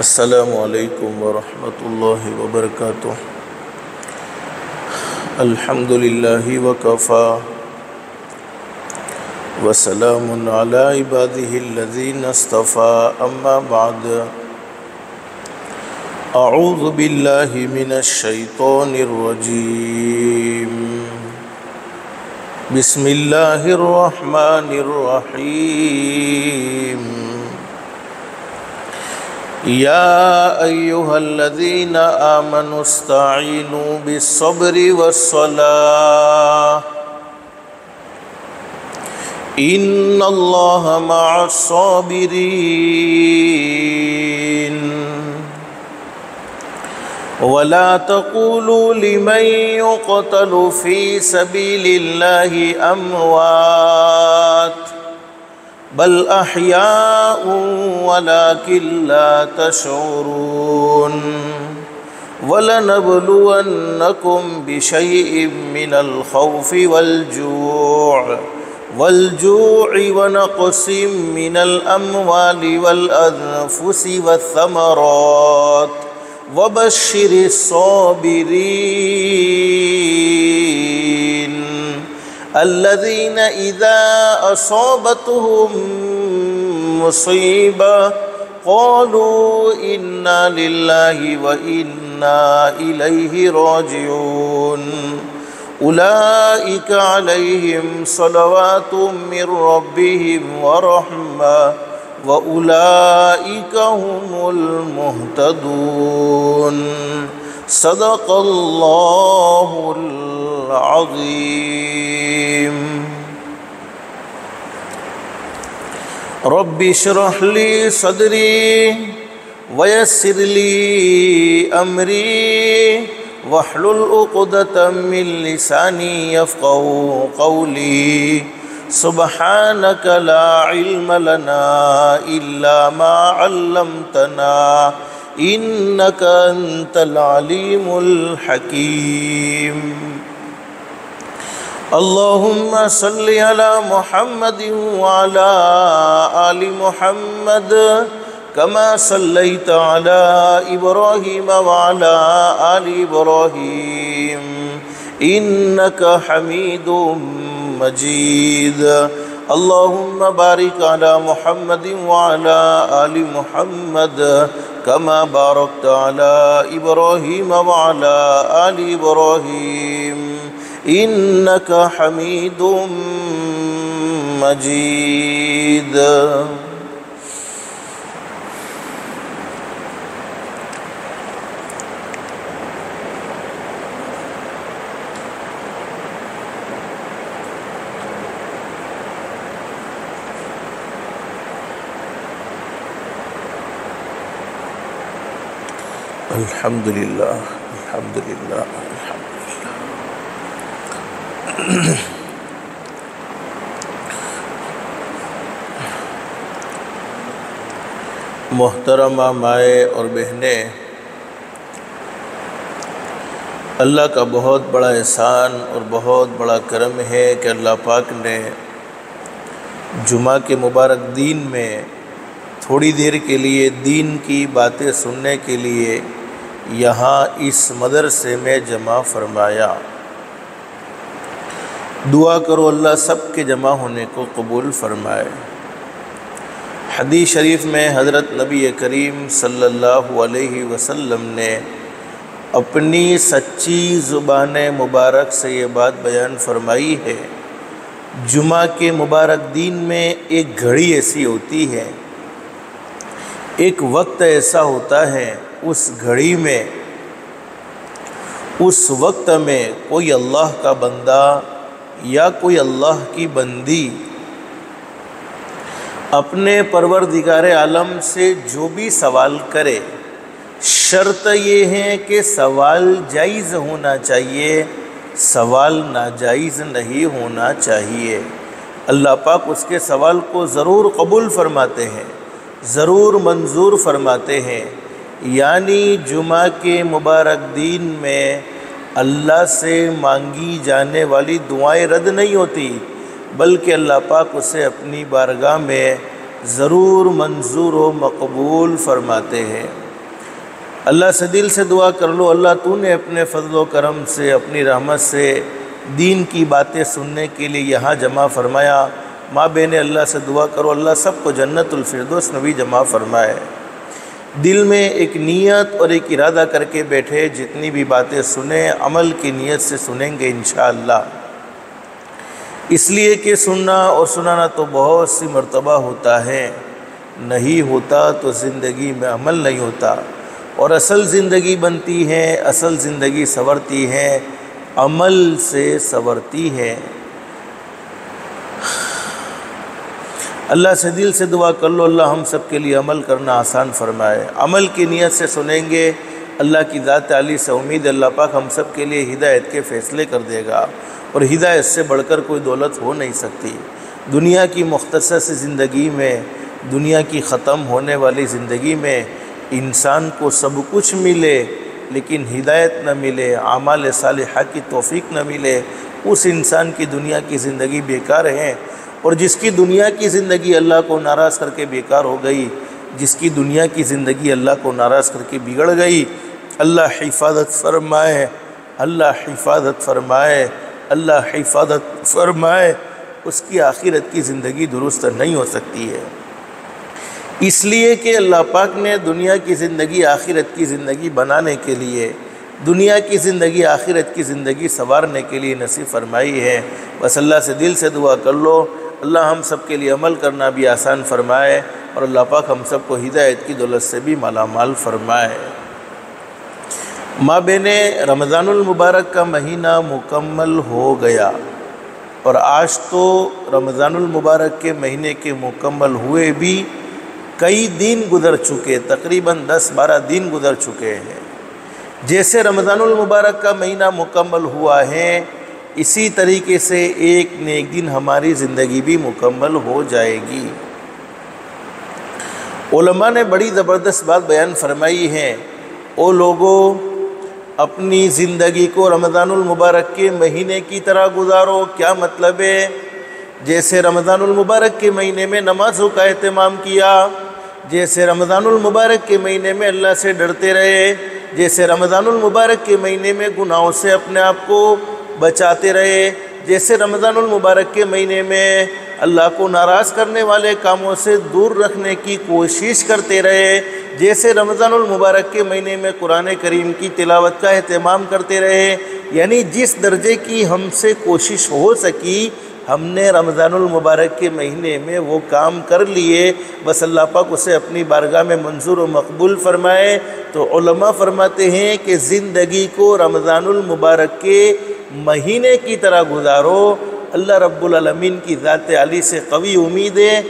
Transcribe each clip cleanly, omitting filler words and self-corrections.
السلام علیکم ورحمۃ اللہ وبرکاتہ۔ الحمد للہ وکفى وسلام علی عباده الذین اصطفى، اما بعد، اعوذ باللہ من الشیطان الرجیم، بسم اللہ الرحمن الرحیم۔ یا ایہا الذین آمنوا استعینوا بالصبر والصلاۃ ان اللہ مع الصابرین، ولا تقولوا لمن يقتل في سبيل الله اموات بل احیاء ولكن لا تشعرون، ولنبلونكم بشيء من الخوف والجوع ونقص من الأموال والأنفس والثمرات وبشر الصابرين الذين إذا أصابتهم مصيبة قالوا إنا لله وإنا إليه راجعون، أولئك عليهم صلوات من ربهم ورحمة وأولئك هم المهتدون۔ صدق اللہ العظیم۔ رب اشرح لی صدری ویسر لی امری واحلل عقدۃ من لسانی یفقہوا قولی، سبحانک لا علم لنا الا ما علمتنا انک انت العلیم الحکیم۔ اللہم صل علی محمد وعلی آل محمد كما صليت على إبراهيم وعلى آل إبراهيم إنك حميد مجيد۔ اللهم بارك على محمد وعلى آل محمد كما باركت على إبراهيم وعلى آل إبراهيم إنك حميد مجيد۔ الحمدللہ الحمدللہ الحمدللہ۔ محترمہ مائیں اور بہنیں، اللہ کا بہت بڑا احسان اور بہت بڑا کرم ہے کہ اللہ پاک نے جمعہ کے مبارک دین میں تھوڑی دیر کے لیے دین کی باتیں سننے کے لیے یہاں اس مدرسے میں جمع فرمایا۔ دعا کرو اللہ سب کے جمع ہونے کو قبول فرمائے۔ حدیث شریف میں حضرت نبی کریم صلی اللہ علیہ وسلم نے اپنی سچی زبان مبارک سے یہ بات بیان فرمائی ہے، جمعہ کے مبارک دین میں ایک گھڑی ایسی ہوتی ہے، ایک وقت ایسا ہوتا ہے، اس گھڑی میں اس وقت میں کوئی اللہ کا بندہ یا کوئی اللہ کی بندی اپنے پروردگار عالم سے جو بھی سوال کرے، شرط یہ ہے کہ سوال جائز ہونا چاہیے، سوال ناجائز نہیں ہونا چاہیے۔ اللہ پاک اس کے سوال کو ضرور قبول فرماتے ہیں، ضرور منظور فرماتے ہیں۔ یعنی جمعہ کے مبارک دین میں اللہ سے مانگی جانے والی دعائیں رد نہیں ہوتی، بلکہ اللہ پاک اسے اپنی بارگاہ میں ضرور منظور و مقبول فرماتے ہیں۔ اللہ سے دل سے دعا کر لو، اللہ تو نے اپنے فضل و کرم سے، اپنی رحمت سے دین کی باتیں سننے کے لیے یہاں جمع فرمایا۔ ماں بہن اللہ سے دعا کرو اللہ سب کو جنت الفردوس نبی جمع فرمائے۔ دل میں ایک نیت اور ایک ارادہ کر کے بیٹھے، جتنی بھی باتیں سنیں عمل کی نیت سے سنیں گے انشاءاللہ۔ اس لیے کہ سننا اور سنانا تو بہت سی مرتبہ ہوتا ہے، نہیں ہوتا تو زندگی میں عمل نہیں ہوتا، اور اصل زندگی بنتی ہے، اصل زندگی سنورتی ہے، عمل سے سنورتی ہے۔ اللہ سے دل سے دعا کر لو اللہ ہم سب کے لیے عمل کرنا آسان فرمائے۔ عمل کی نیت سے سنیں گے، اللہ کی ذات عالی سے امید اللہ پاک ہم سب کے لیے ہدایت کے فیصلے کر دے گا، اور ہدایت سے بڑھ کر کوئی دولت ہو نہیں سکتی۔ دنیا کی مختصر سی زندگی میں، دنیا کی ختم ہونے والی زندگی میں انسان کو سب کچھ ملے لیکن ہدایت نہ ملے، اعمال صالحہ کی توفیق نہ ملے، اس انسان کی دنیا کی زندگی بیکار ہے۔ اور جس کی دنیا کی زندگی اللہ کو ناراض کر کے بیکار ہو گئی، جس کی دنیا کی زندگی اللہ کو ناراض کر کے بگڑ گئی، اللہ حفاظت فرمائے، اللہ حفاظت فرمائے، اللہ حفاظت فرمائے، اس کی آخرت کی زندگی درست نہیں ہو سکتی ہے۔ اس لیے کہ اللہ پاک نے دنیا کی زندگی آخرت کی زندگی بنانے کے لیے، دنیا کی زندگی آخرت کی زندگی سنوارنے کے لیے نصیب فرمائی ہے۔ بس اللہ سے دل سے دعا کر لو اللہ ہم سب کے لیے عمل کرنا بھی آسان فرمائے، اور اللہ پاک ہم سب کو ہدایت کی دولت سے بھی مالا مال فرمائے۔ ماں بہنیں، رمضان المبارک کا مہینہ مکمل ہو گیا، اور آج تو رمضان المبارک کے مہینے کے مکمل ہوئے بھی کئی دن گزر چکے، تقریباً 10-12 دن گزر چکے ہیں۔ جیسے رمضان المبارک کا مہینہ مکمل ہوا ہے، اسی طریقے سے ایک نہ ایک دن ہماری زندگی بھی مکمل ہو جائے گی۔ علماء نے بڑی زبردست بات بیان فرمائی ہے، او لوگوں اپنی زندگی کو رمضان المبارک کے مہینے کی طرح گزارو۔ کیا مطلب ہے؟ جیسے رمضان المبارک کے مہینے میں نمازوں کا اہتمام کیا، جیسے رمضان المبارک کے مہینے میں اللہ سے ڈرتے رہے، جیسے رمضان المبارک کے مہینے میں گناہوں سے اپنے آپ کو بچاتے رہے، جیسے رمضان المبارک کے مہینے میں اللہ کو ناراض کرنے والے کاموں سے دور رکھنے کی کوشش کرتے رہے، جیسے رمضان المبارک کے مہینے میں قرآن کریم کی تلاوت کا اہتمام کرتے رہے، یعنی جس درجے کی ہم سے کوشش ہو سکی ہم نے رمضان المبارک کے مہینے میں وہ کام کر لیے۔ بس اللہ پاک اسے اپنی بارگاہ میں منظور و مقبول فرمائے۔ تو علماء فرماتے ہیں کہ زندگی کو رمضان المبارک کے مہینے کی طرح گزارو۔ اللہ رب العالمین کی ذات عالی سے قوی امید ہے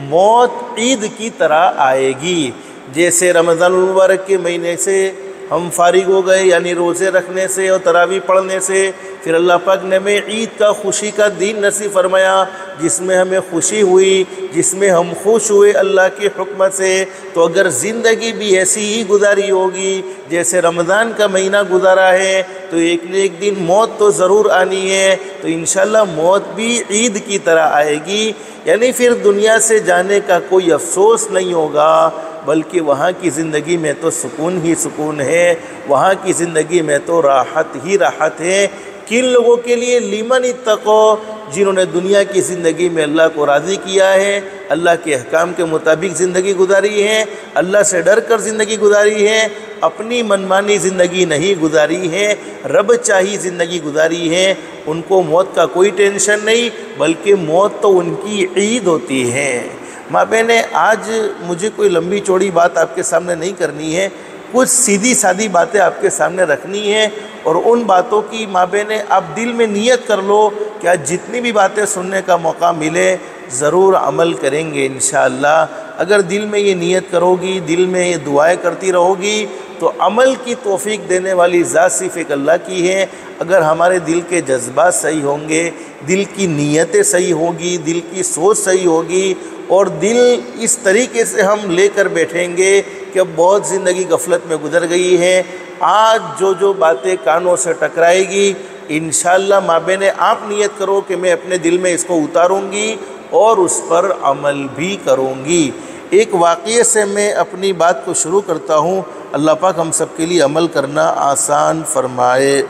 موت عید کی طرح آئے گی۔ جیسے رمضان المبارک کے مہینے سے ہم فارغ ہو گئے، یعنی روزے رکھنے سے اور تراویح پڑھنے سے، پھر اللہ پاک نے ہمیں عید کا خوشی کا دن نصیب فرمایا، جس میں ہمیں خوشی ہوئی، جس میں ہم خوش ہوئے اللہ کی حکمت سے۔ تو اگر زندگی بھی ایسی ہی گزاری ہوگی جیسے رمضان کا مہینہ گزارا ہے، تو ایک نہ ایک دن موت تو ضرور آنی ہے، تو انشاءاللہ موت بھی عید کی طرح آئے گی، یعنی پھر دنیا سے جانے کا کوئی افسوس نہیں ہوگا، بلکہ وہاں کی زندگی میں تو سکون ہی سکون ہے، وہاں کی زندگی میں تو راحت ہی راحت ہے۔ کن لوگوں کے لیے؟ لیمن اتقو، جنہوں نے دنیا کی زندگی میں اللہ کو راضی کیا ہے، اللہ کے احکام کے مطابق زندگی گزاری ہے، اللہ سے ڈر کر زندگی گزاری ہے، اپنی منمانی زندگی نہیں گزاری ہے، رب چاہی زندگی گزاری ہے، ان کو موت کا کوئی ٹینشن نہیں، بلکہ موت تو ان کی عید ہوتی ہے۔ ماں بہنیں، آج مجھے کوئی لمبی چوڑی بات آپ کے سامنے نہیں کرنی ہے، کچھ سیدھی سادھی باتیں آپ کے سامنے رکھنی ہیں، اور ان باتوں کی ماں بہنیں آپ دل میں نیت کر لو کہ آج جتنی بھی باتیں سننے کا موقع ملے ضرور عمل کریں گے انشاءاللہ۔ اگر دل میں یہ نیت کرو گی، دل میں یہ دعائیں کرتی رہو گی، تو عمل کی توفیق دینے والی ذات صرف ایک اللہ کی ہے۔ اگر ہمارے دل کے جذبات صحیح ہوں گے، دل کی نیتیں صحیح ہوگی، دل کی سوچ صحیح ہوگی، اور دل اس طریقے سے ہم لے کر بیٹھیں گے کہ اب بہت زندگی غفلت میں گزر گئی ہے، آج جو باتیں کانوں سے ٹکرائے گی، انشاءاللہ ماں بہنیں آپ نیت کرو کہ میں اپنے دل میں اس کو اتاروں گی اور اس پر عمل بھی کروں گی۔ ایک واقعے سے میں اپنی بات کو شروع کرتا ہوں۔ اللہ پاک ہم سب کے لیے عمل کرنا آسان فرمائے۔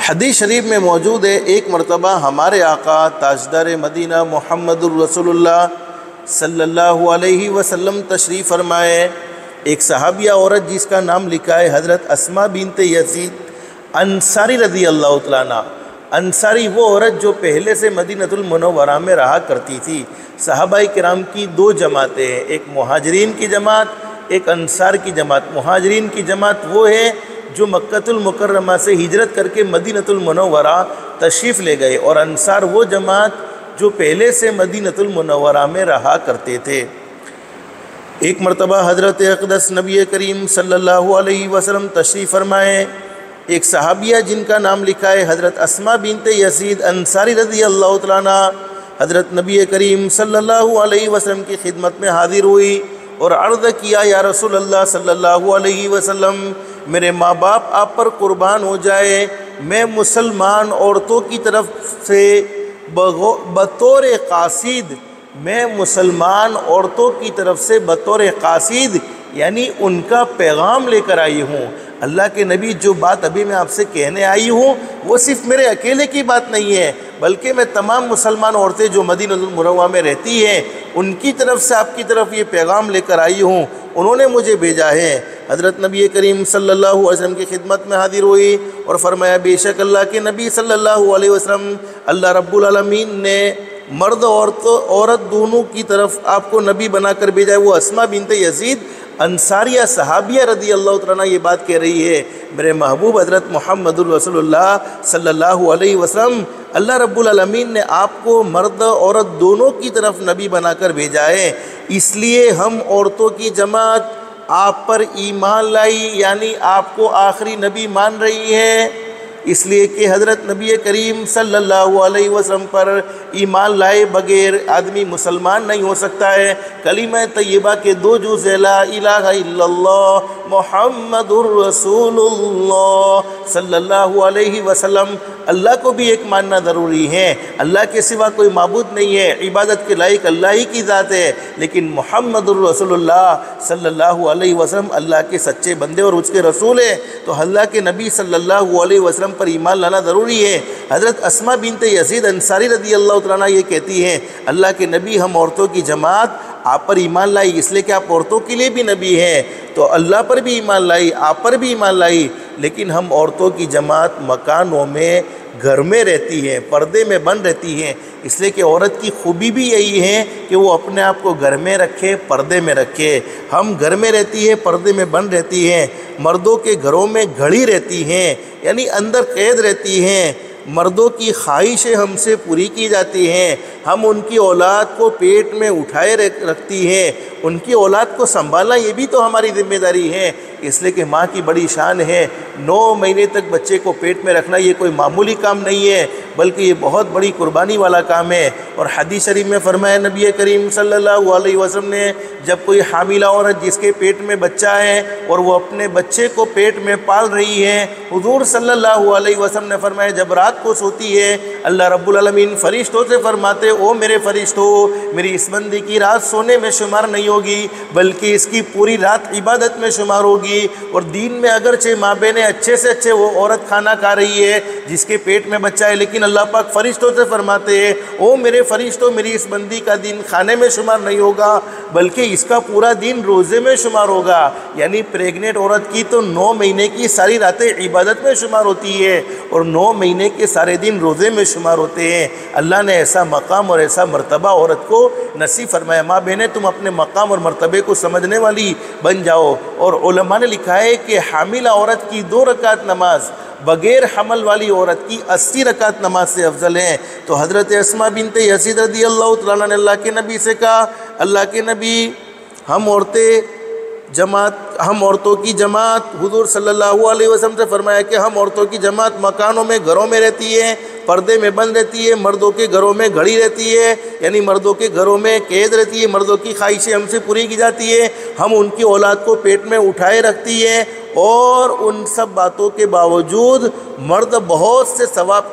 حدیث شریف میں موجود ہے، ایک مرتبہ ہمارے آقا تاجدار مدینہ محمد الرسول اللہ صلی اللہ علیہ وسلم تشریف فرمائے۔ ایک صحابیہ عورت جس کا نام لکھا ہے حضرت اسماء بنت یزید انصاری رضی اللہ تعالیٰ عنہ۔ انصاری وہ عورت جو پہلے سے مدینہ المنورہ میں رہا کرتی تھی۔ صحابہ کرام کی دو جماعتیں ہیں، ایک مہاجرین کی جماعت، ایک انصار کی جماعت۔ مہاجرین کی جماعت وہ ہے جو مکہ المکرمہ سے ہجرت کر کے مدینہ المنورہ تشریف لے گئے، اور انصار وہ جماعت جو پہلے سے مدینہ المنورہ میں رہا کرتے تھے۔ ایک مرتبہ حضرت اقدس نبی کریم صلی اللہ علیہ وسلم تشریف فرمائے۔ ایک صحابیہ جن کا نام لکھا ہے حضرت اسماء بنت یزید انصاری رضی اللہ تعالیٰ عنہ، حضرت نبی کریم صلی اللہ علیہ وسلم کی خدمت میں حاضر ہوئی اور عرض کیا، یا رسول اللہ صلی اللہ علیہ وسلم، میرے ماں باپ آپ پر قربان ہو جائے، میں مسلمان عورتوں کی طرف سے بطور قاصد، میں مسلمان عورتوں کی طرف سے بطور قاصد یعنی ان کا پیغام لے کر آئی ہوں۔ اللہ کے نبی، جو بات ابھی میں آپ سے کہنے آئی ہوں وہ صرف میرے اکیلے کی بات نہیں ہے، بلکہ میں تمام مسلمان عورتیں جو مدینہ المنورہ میں رہتی ہیں ان کی طرف سے آپ کی طرف یہ پیغام لے کر آئی ہوں، انہوں نے مجھے بھیجا ہے۔ حضرت نبی کریم صلی اللہ علیہ وسلم کی خدمت میں حاضر ہوئی اور فرمایا، بے شک اللہ کے نبی صلی اللہ علیہ وسلم، اللہ رب العالمین نے مرد اور عورت دونوں کی طرف آپ کو نبی بنا کر بھیجا ہے۔ وہ اسماء بنت یزید انصاریہ صحابیہ رضی اللہ تعالیٰ یہ بات کہہ رہی ہے، میرے محبوب حضرت محمد الرسول اللہ صلی اللہ علیہ وسلم، اللہ رب العالمین نے آپ کو مرد عورت دونوں کی طرف نبی بنا کر بھیجا ہے، اس لیے ہم عورتوں کی جماعت آپ پر ایمان لائی، یعنی آپ کو آخری نبی مان رہی ہے، اس لیے کہ حضرت نبی کریم صلی اللہ علیہ وسلم پر ایمان لائے بغیر آدمی مسلمان نہیں ہو سکتا ہے۔ کلمہ طیبہ کے دو جز، لا الہ الا اللہ محمد الرسول اللہ صلی اللہ علیہ وسلم، اللہ کو بھی ایک ماننا ضروری ہے۔ اللہ کے سوا کوئی معبود نہیں ہے، عبادت کے لائق اللہ ہی کی ذات ہے، لیکن محمد الرسول اللہ صلی اللہ علیہ وسلم اللہ کے سچے بندے اور اس کے رسول ہیں، تو اللہ کے نبی صلی اللہ علیہ وسلم پر ایمان لانا ضروری ہے۔ حضرت اسماء بنت یزید انصاری رضی اللہ تعالیٰ یہ کہتی ہیں، اللہ کے نبی، ہم عورتوں کی جماعت آپ پر ایمان لائی، اس لیے کہ آپ عورتوں کے لیے بھی نبی ہیں، تو اللہ پر بھی ایمان لائی، آپ پر بھی ایمان لائی، لیکن ہم عورتوں کی جماعت مکانوں میں، گھر میں رہتی ہے، پردے میں بند رہتی ہیں، اس لیے کہ عورت کی خوبی بھی یہی ہے کہ وہ اپنے آپ کو گھر میں رکھے، پردے میں رکھے۔ ہم گھر میں رہتی ہے، پردے میں بند رہتی ہیں، مردوں کے گھروں میں گھڑی رہتی ہیں، یعنی اندر قید رہتی ہیں، مردوں کی خواہشیں ہم سے پوری کی جاتی ہیں، ہم ان کی اولاد کو پیٹ میں اٹھائے رکھتی ہیں، ان کی اولاد کو سنبھالنا یہ بھی تو ہماری ذمہ داری ہے، اس لیے کہ ماں کی بڑی شان ہے۔ 9 مہینے تک بچے کو پیٹ میں رکھنا یہ کوئی معمولی کام نہیں ہے، بلکہ یہ بہت بڑی قربانی والا کام ہے۔ اور حدیث شریف میں فرمایا نبی کریم صلی اللہ علیہ وسلم نے، جب کوئی حاملہ عورت جس کے پیٹ میں بچہ ہے اور وہ اپنے بچے کو پیٹ میں پال رہی ہے، حضور صلی اللہ علیہ وسلم نے فرمایا جب رات کو سوتی ہے، اللہ رب العالمین فرشتوں سے فرماتے، او میرے فرشتوں، میری اس بندی کی رات سونے میں شمار نہیں ہوگی، بلکہ اس کی پوری رات عبادت میں شمار ہوگی۔ اور دین میں اگرچہ ماں بہنیں اچھے سے اچھے وہ عورت کھانا کھا رہی ہے جس کے پیٹ میں بچہ ہے، لیکن اللہ پاک فرشتوں سے فرماتے ہیں، او میرے فرشتوں، میری اس بندی کا دین کھانے میں شمار نہیں ہوگا، بلکہ اس کا پورا دن روزے میں شمار ہوگا۔ یعنی پریگننٹ عورت کی تو 9 مہینے کی ساری راتیں عبادت میں شمار ہوتی ہے اور 9 مہینے کے سارے دن روزے میں شمار ہوتے ہیں۔ اللہ نے ایسا مقام اور ایسا مرتبہ عورت کو نصیب فرمایا۔ ماں بہنیں، تم اپنے مقام اور مرتبے کو سمجھنے والی بن جاؤ۔ اور علماء نے لکھا ہے کہ حاملہ عورت کی 2 رکعت نماز بغیر حمل والی عورت کی 80 رکعت نماز سے افضل ہیں۔ تو حضرت اسماء بنت یزید رضی اللہ تعالیٰ نے اللہ کے نبی سے کہا، اللہ کے نبی، ہم عورتوں کی جماعت، حضور صلی اللہ علیہ وسلم سے فرمایا کہ ہم عورتوں کی جماعت مکانوں میں، گھروں میں رہتی ہے، پردے میں بند رہتی ہے، مردوں کے گھروں میں گھڑی رہتی ہے، یعنی مردوں کے گھروں میں قید رہتی ہے، مردوں کی خواہشیں ہم سے پوری کی جاتی ہے، ہم ان کی اولاد کو پیٹ میں اٹھائے رکھتی ہے، اور ان سب باتوں کے باوجود مرد بہت سے ثواب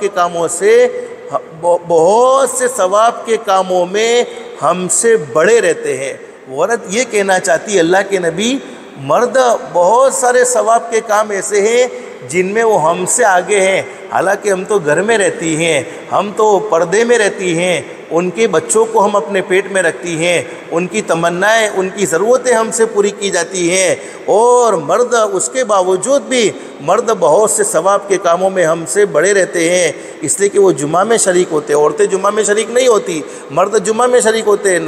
کے کاموں میں ہم سے بڑے رہتے ہیں۔ وہ عورت یہ کہنا چاہتی ہے اللہ کے نبی مرد بہت سارے ثواب کے کام ایسے ہیں جن میں وہ ہم سے آگے ہیں، حالانکہ ہم تو گھر میں رہتی ہیں، ہم تو پردے میں رہتی ہیں، ان کے بچوں کو ہم اپنے پیٹ میں رکھتی ہیں، ان کی تمنائیں ان کی ضرورتیں ہم سے پوری کی جاتی ہیں، اور مرد اس کے باوجود بھی مرد بہت سے ثواب کے کاموں میں ہم سے بڑے رہتے ہیں، اس لیے کہ وہ جمعہ میں شریک ہوتے ہیں۔ عورتیں جمعہ میں شریک نہیں ہوتی، مرد جمعہ میں شریک ہوتے ہیں،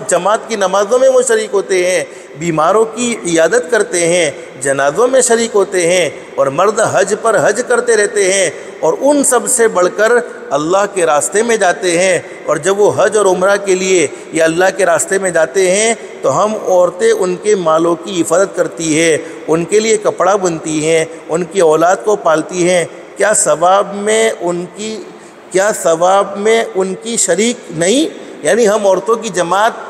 جماعت کی نمازوں میں وہ شریک ہوتے ہیں، بیماروں کی عیادت کرتے ہیں، جنازوں میں شریک ہوتے ہیں، اور مرد حج پر حج کرتے رہتے ہیں، اور ان سب سے بڑھ کر اللہ کے راستے میں جاتے ہیں۔ اور جب وہ حج اور عمرہ کے لیے یا اللہ کے راستے میں جاتے ہیں تو ہم عورتیں ان کے مالوں کی حفاظت کرتی ہیں، ان کے لیے کپڑا بنتی ہیں، ان کی اولاد کو پالتی ہیں۔ کیا ثواب میں ان کی شریک نہیں؟ یعنی ہم عورتوں کی جماعت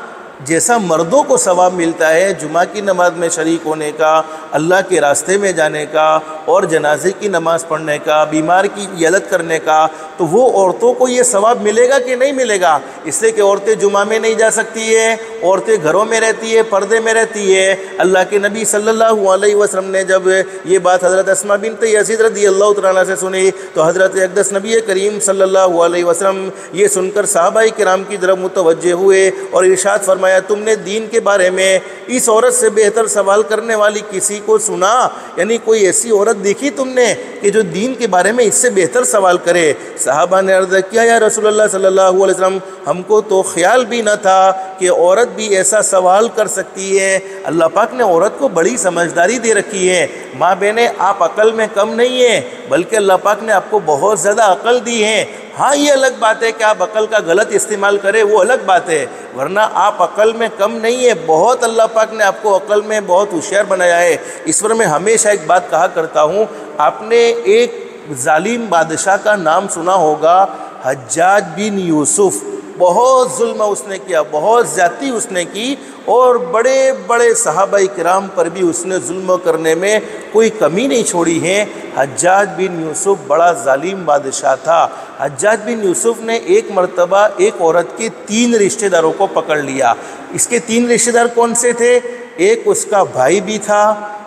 جیسا مردوں کو ثواب ملتا ہے جمعہ کی نماز میں شریک ہونے کا، اللہ کے راستے میں جانے کا، اور جنازے کی نماز پڑھنے کا، بیمار کی عیادت کرنے کا، تو وہ عورتوں کو یہ ثواب ملے گا کہ نہیں ملے گا؟ اس لیے کہ عورتیں جمعہ میں نہیں جا سکتی ہیں، عورتیں گھروں میں رہتی ہے، پردے میں رہتی ہے۔ اللہ کے نبی صلی اللہ علیہ وسلم نے جب یہ بات حضرت اسماء بنت یزید رضی اللہ تعالیٰ سے سنی تو حضرت اقدس نبی کریم صلی اللہ علیہ وسلم یہ سن کر صحابہ کرام کی طرف متوجہ ہوئے اور ارشاد فرمایا، تم نے دین کے بارے میں اس عورت سے بہتر سوال کرنے والی کسی کو سنا؟ یعنی کوئی ایسی عورت دیکھی تم نے کہ جو دین کے بارے میں اس سے بہتر سوال کرے؟ صحابہ نے عرض کیا، یا رسول اللہ صلی اللہ علیہ وسلم، ہم کو تو خیال بھی نہ تھا کہ عورت بھی ایسا سوال کر سکتی ہے۔ اللہ پاک نے عورت کو بڑی سمجھداری دے رکھی ہے۔ ماں بہنیں، آپ عقل میں کم نہیں ہیں، بلکہ اللہ پاک نے آپ کو بہت زیادہ عقل دی ہے۔ ہاں، یہ الگ بات ہے کہ آپ عقل کا غلط استعمال کریں، وہ الگ بات ہے، ورنہ آپ عقل میں کم نہیں ہے، بہت اللہ پاک نے آپ کو عقل میں بہت ہوشیار بنایا ہے۔ اس پر میں ہمیشہ ایک بات کہا کرتا ہوں، آپ نے ایک ظالم بادشاہ کا نام سنا ہوگا، حجاج بن یوسف۔ بہت ظلم اس نے کیا، بہت زیادتی اس نے کی، اور بڑے بڑے صحابہ کرام پر بھی اس نے ظلم کرنے میں کوئی کمی نہیں چھوڑی ہے۔ حجاج بن یوسف بڑا ظالم بادشاہ تھا۔ حجاج بن یوسف نے ایک مرتبہ ایک عورت کے 3 رشتہ داروں کو پکڑ لیا۔ اس کے 3 رشتہ دار کون سے تھے؟ ایک اس کا بھائی بھی تھا،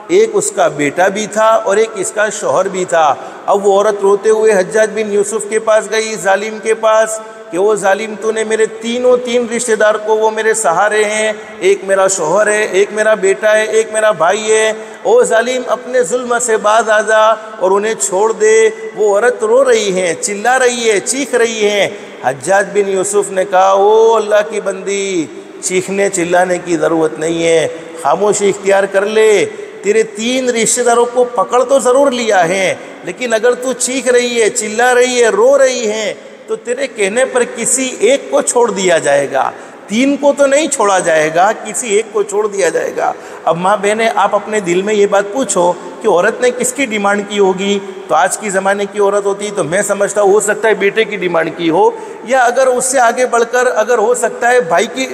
ایک اس کا بیٹا بھی تھا، اور ایک اس کا شوہر بھی تھا۔ اب وہ عورت روتے ہوئے حجاج بن یوسف کے پاس گئی، ظالم کے پاس، کہ وہ ظالم، تو نے میرے 3 رشتہ دار کو، وہ میرے سہارے ہیں، ایک میرا شوہر ہے، ایک میرا بیٹا ہے، ایک میرا بھائی ہے، او ظالم اپنے ظلم سے باز آ جا اور انہیں چھوڑ دے۔ وہ عورت رو رہی ہے، چلا رہی ہے، چیخ رہی ہے۔ حجاج بن یوسف نے کہا، او اللہ کی بندی، چیخنے چلانے کی ضرورت نہیں ہے، خاموشی اختیار کر لے۔ تیرے 3 رشتہ داروں کو پکڑ تو ضرور لیا ہے، لیکن اگر تو چیخ رہی ہے، چلا رہی ہے، رو رہی ہے، تو تیرے کہنے پر کسی ایک کو چھوڑ دیا جائے گا، 3 کو تو نہیں چھوڑا جائے گا، کسی ایک کو چھوڑ دیا جائے گا۔ اب ماں بہنیں، آپ اپنے دل میں یہ بات پوچھو کہ عورت نے کس کی ڈیمانڈ کی ہوگی؟ تو آج کی زمانے کی عورت ہوتی تو میں سمجھتا ہوں ہو سکتا ہے بیٹے کی ڈیمانڈ کی ہو، یا اگر اس سے آگے بڑھ کر اگر ہو سکتا ہے بھائی کی،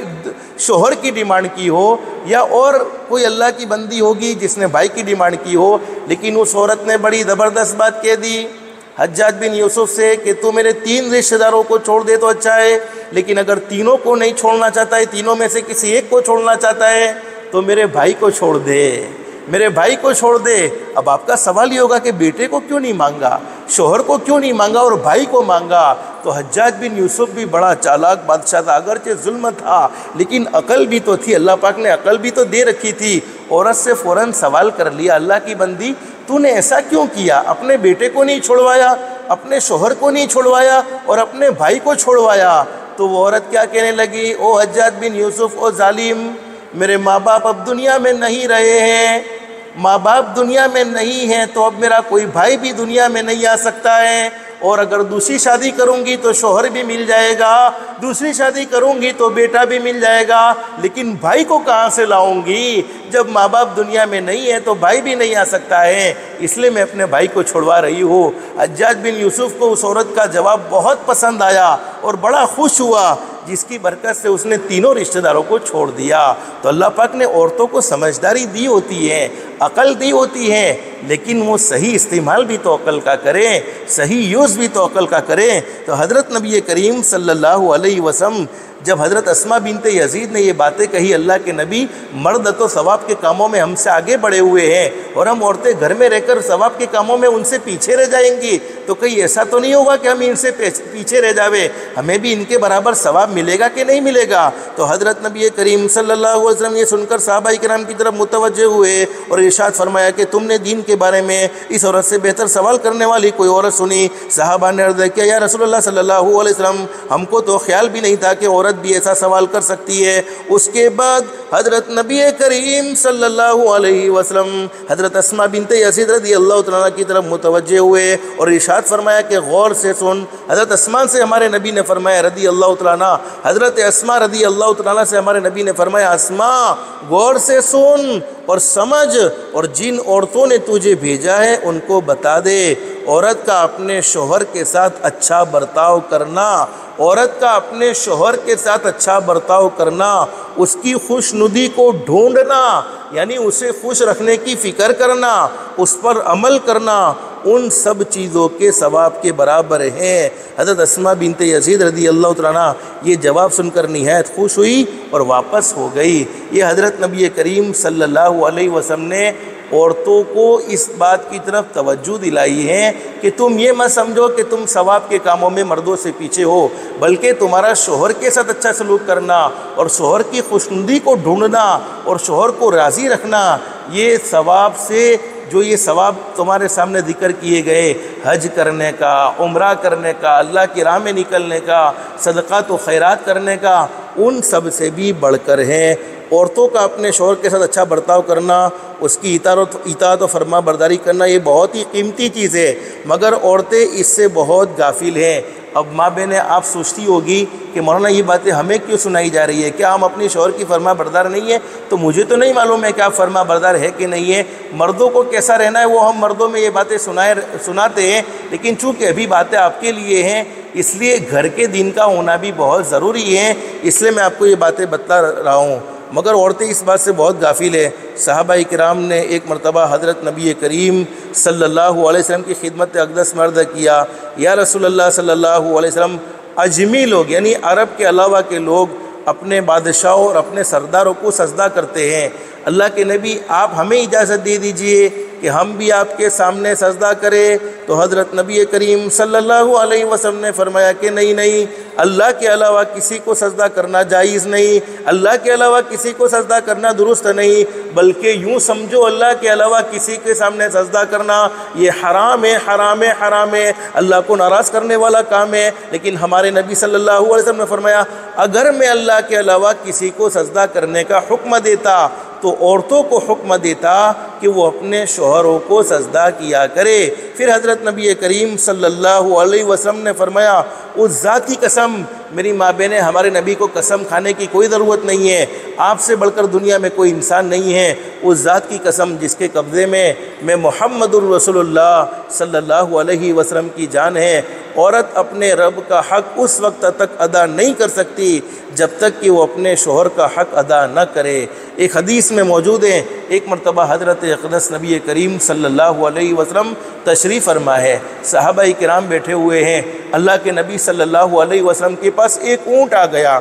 شوہر کی ڈیمانڈ کی ہو، یا اور کوئی اللہ کی بندی ہوگی جس نے بھائی کی ڈیمانڈ کی ہو۔ لیکن اس عورت نے بڑی زبردست بات کہہ دی حجاج بن یوسف سے کہ تو میرے 3 رشتہ داروں کو چھوڑ دے تو اچھا ہے، لیکن اگر تینوں کو نہیں چھوڑنا چاہتا ہے، تینوں میں سے کسی ایک کو چھوڑنا چاہتا ہے، تو میرے بھائی کو چھوڑ دے، میرے بھائی کو چھوڑ دے۔ اب آپ کا سوال یہ ہوگا کہ بیٹے کو کیوں نہیں مانگا، شوہر کو کیوں نہیں مانگا اور بھائی کو مانگا؟ تو حجاج بن یوسف بھی بڑا چالاک بادشاہ تھا، اگرچہ ظلم تھا لیکن عقل بھی تو تھی، اللہ پاک نے عقل بھی تو دے رکھی تھی۔ عورت سے فوراً سوال کر لیا، اللہ کی بندی تو نے ایسا کیوں کیا؟ اپنے بیٹے کو نہیں چھوڑوایا، اپنے شوہر کو نہیں چھوڑوایا، اور اپنے بھائی کو چھوڑوایا؟ تو وہ عورت کیا کہنے لگی، او حجاج بن یوسف، او ظالم، میرے ماں باپ اب دنیا میں نہیں رہے ہیں، ماں باپ دنیا میں نہیں ہیں تو اب میرا کوئی بھائی بھی دنیا میں نہیں آ سکتا ہے، اور اگر دوسری شادی کروں گی تو شوہر بھی مل جائے گا، دوسری شادی کروں گی تو بیٹا بھی مل جائے گا، لیکن بھائی کو کہاں سے لاؤں گی؟ جب ماں باپ دنیا میں نہیں ہے تو بھائی بھی نہیں آ سکتا ہے، اس لیے میں اپنے بھائی کو چھڑوا رہی ہوں۔ حجاج بن یوسف کو اس عورت کا جواب بہت پسند آیا اور بڑا خوش ہوا، جس کی برکت سے اس نے 3 رشتہ داروں کو چھوڑ دیا۔ تو اللہ پاک نے عورتوں کو سمجھداری دی ہوتی ہے، عقل دی ہوتی ہے، لیکن وہ صحیح استعمال بھی تو عقل کا کریں، صحیح یوز بھی تو عقل کا کریں۔ تو حضرت نبی کریم صلی اللہ علیہ وسلم جب حضرت اسما بنت یزید نے یہ باتیں کہی اللہ کے نبی مرد تو ثواب کے کاموں میں ہم سے آگے بڑھے ہوئے ہیں اور ہم عورتیں گھر میں رہ کر ثواب کے کاموں میں ان سے پیچھے رہ جائیں گی، تو کہیں ایسا تو نہیں ہوگا کہ ہم ان سے پیچھے رہ جاوے، ہمیں بھی ان کے برابر ثواب ملے گا کہ نہیں ملے گا؟ تو حضرت نبی کریم صلی اللہ علیہ وسلم یہ سن کر صحابہ کرام کی طرف متوجہ ہوئے اور ارشاد فرمایا کہ تم نے دین کے بارے میں اس عورت سے بہتر سوال کرنے والی کوئی عورت سنی؟ صحابہ نے عرض کیا یا رسول اللہ صلی اللہ علیہ وسلم ہم کو تو خیال بھی نہیں تھا کہ عورت بھی ایسا سوال کر سکتی ہے۔ اس کے بعد حضرت نبی کریم صلی اللہ علیہ وسلم حضرت اسما بنت یزید رضی اللہ تعالیٰ کی طرف متوجہ ہوئے اور ارشاد فرمایا کہ غور سے سن۔ حضرت اسما سے ہمارے نبی نے فرمایا رضی اللہ تعالیٰ، حضرت اسما رضی اللہ تعالیٰ سے ہمارے نبی نے فرمایا اسما غور سے سن اور سمجھ، اور جن عورتوں نے تجھے بھیجا ہے ان کو بتا دے عورت کا اپنے شوہر کے ساتھ اچھا برتاؤ کرنا، عورت کا اپنے شوہر کے ساتھ اچھا برتاؤ کرنا، اس کی خوش ندی کو ڈھونڈنا یعنی اسے خوش رکھنے کی فکر کرنا، اس پر عمل کرنا، ان سب چیزوں کے ثواب کے برابر ہیں۔ حضرت اسما بنت یزید رضی اللہ تعالیٰ یہ جواب سن کر نہایت خوش ہوئی اور واپس ہو گئی۔ یہ حضرت نبی کریم صلی اللہ علیہ وسلم نے عورتوں کو اس بات کی طرف توجہ دلائی ہے کہ تم یہ مت سمجھو کہ تم ثواب کے کاموں میں مردوں سے پیچھے ہو، بلکہ تمہارا شوہر کے ساتھ اچھا سلوک کرنا اور شوہر کی خوشنودی کو ڈھونڈنا اور شوہر کو راضی رکھنا، یہ ثواب سے جو یہ ثواب تمہارے سامنے ذکر کیے گئے حج کرنے کا، عمرہ کرنے کا، اللہ کی راہ میں نکلنے کا، صدقات و خیرات کرنے کا، ان سب سے بھی بڑھ کر ہیں۔ عورتوں کا اپنے شوہر کے ساتھ اچھا برتاؤ کرنا، اس کی اطاعت و فرما برداری کرنا یہ بہت ہی قیمتی چیز ہے، مگر عورتیں اس سے بہت غافل ہیں۔ اب ماں بہنیں آپ سوچتی ہوگی کہ مولانا یہ باتیں ہمیں کیوں سنائی جا رہی ہے؟ کیا ہم اپنی شوہر کی فرما بردار نہیں ہیں؟ تو مجھے تو نہیں معلوم ہے کہ آپ فرما بردار ہے کہ نہیں ہے۔ مردوں کو کیسا رہنا ہے وہ ہم مردوں میں یہ باتیں سناتے ہیں، لیکن چونکہ ابھی باتیں آپ کے لیے ہیں اس لیے گھر کے دین کا ہونا بھی بہت ضروری ہے، اس لیے میں آپ کو یہ باتیں بتلا رہا ہوں، مگر عورتیں اس بات سے بہت غافل ہیں۔ صحابہ کرام نے ایک مرتبہ حضرت نبی کریم صلی اللہ علیہ وسلم کی خدمت اقدس میں عرض کیا یا رسول اللہ صلی اللہ علیہ وسلم اجمی لوگ یعنی عرب کے علاوہ کے لوگ اپنے بادشاہوں اور اپنے سرداروں کو سجدہ کرتے ہیں، اللہ کے نبی آپ ہمیں اجازت دے دیجئے کہ ہم بھی آپ کے سامنے سجدہ کریں؟ تو حضرت نبی کریم صلی اللہ علیہ وسلم نے فرمایا کہ نہیں، اللہ کے علاوہ کسی کو سجدہ کرنا جائز نہیں، اللہ کے علاوہ کسی کو سجدہ کرنا درست نہیں، بلکہ یوں سمجھو اللہ کے علاوہ کسی کے سامنے سجدہ کرنا یہ حرام ہے، حرام ہے، حرام ہے، اللہ کو ناراض کرنے والا کام ہے۔ لیکن ہمارے نبی صلی اللہ علیہ وسلم نے فرمایا اگر میں اللہ کے علاوہ کسی کو سجدہ کرنے کا حکم دیتا تو عورتوں کو حکم دیتا کہ وہ اپنے شوہروں کو سجدہ کیا کرے۔ پھر حضرت نبی کریم صلی اللہ علیہ وسلم نے فرمایا اس ذات کی قسم، میری ماں بہنیں ہمارے نبی کو قسم کھانے کی کوئی ضرورت نہیں ہے، آپ سے بڑھ کر دنیا میں کوئی انسان نہیں ہے، اس ذات کی قسم جس کے قبضے میں محمد الرسول اللہ صلی اللہ علیہ وسلم کی جان ہے، عورت اپنے رب کا حق اس وقت تک ادا نہیں کر سکتی جب تک کہ وہ اپنے شوہر کا حق ادا نہ کرے۔ ایک حدیث میں موجود ہے ایک مرتبہ حضرت اقدس نبی کریم صلی اللہ علیہ وسلم تشریف فرما ہے، صحابہ کرام بیٹھے ہوئے ہیں، اللہ کے نبی صلی اللہ علیہ وسلم کے پاس ایک اونٹ آ گیا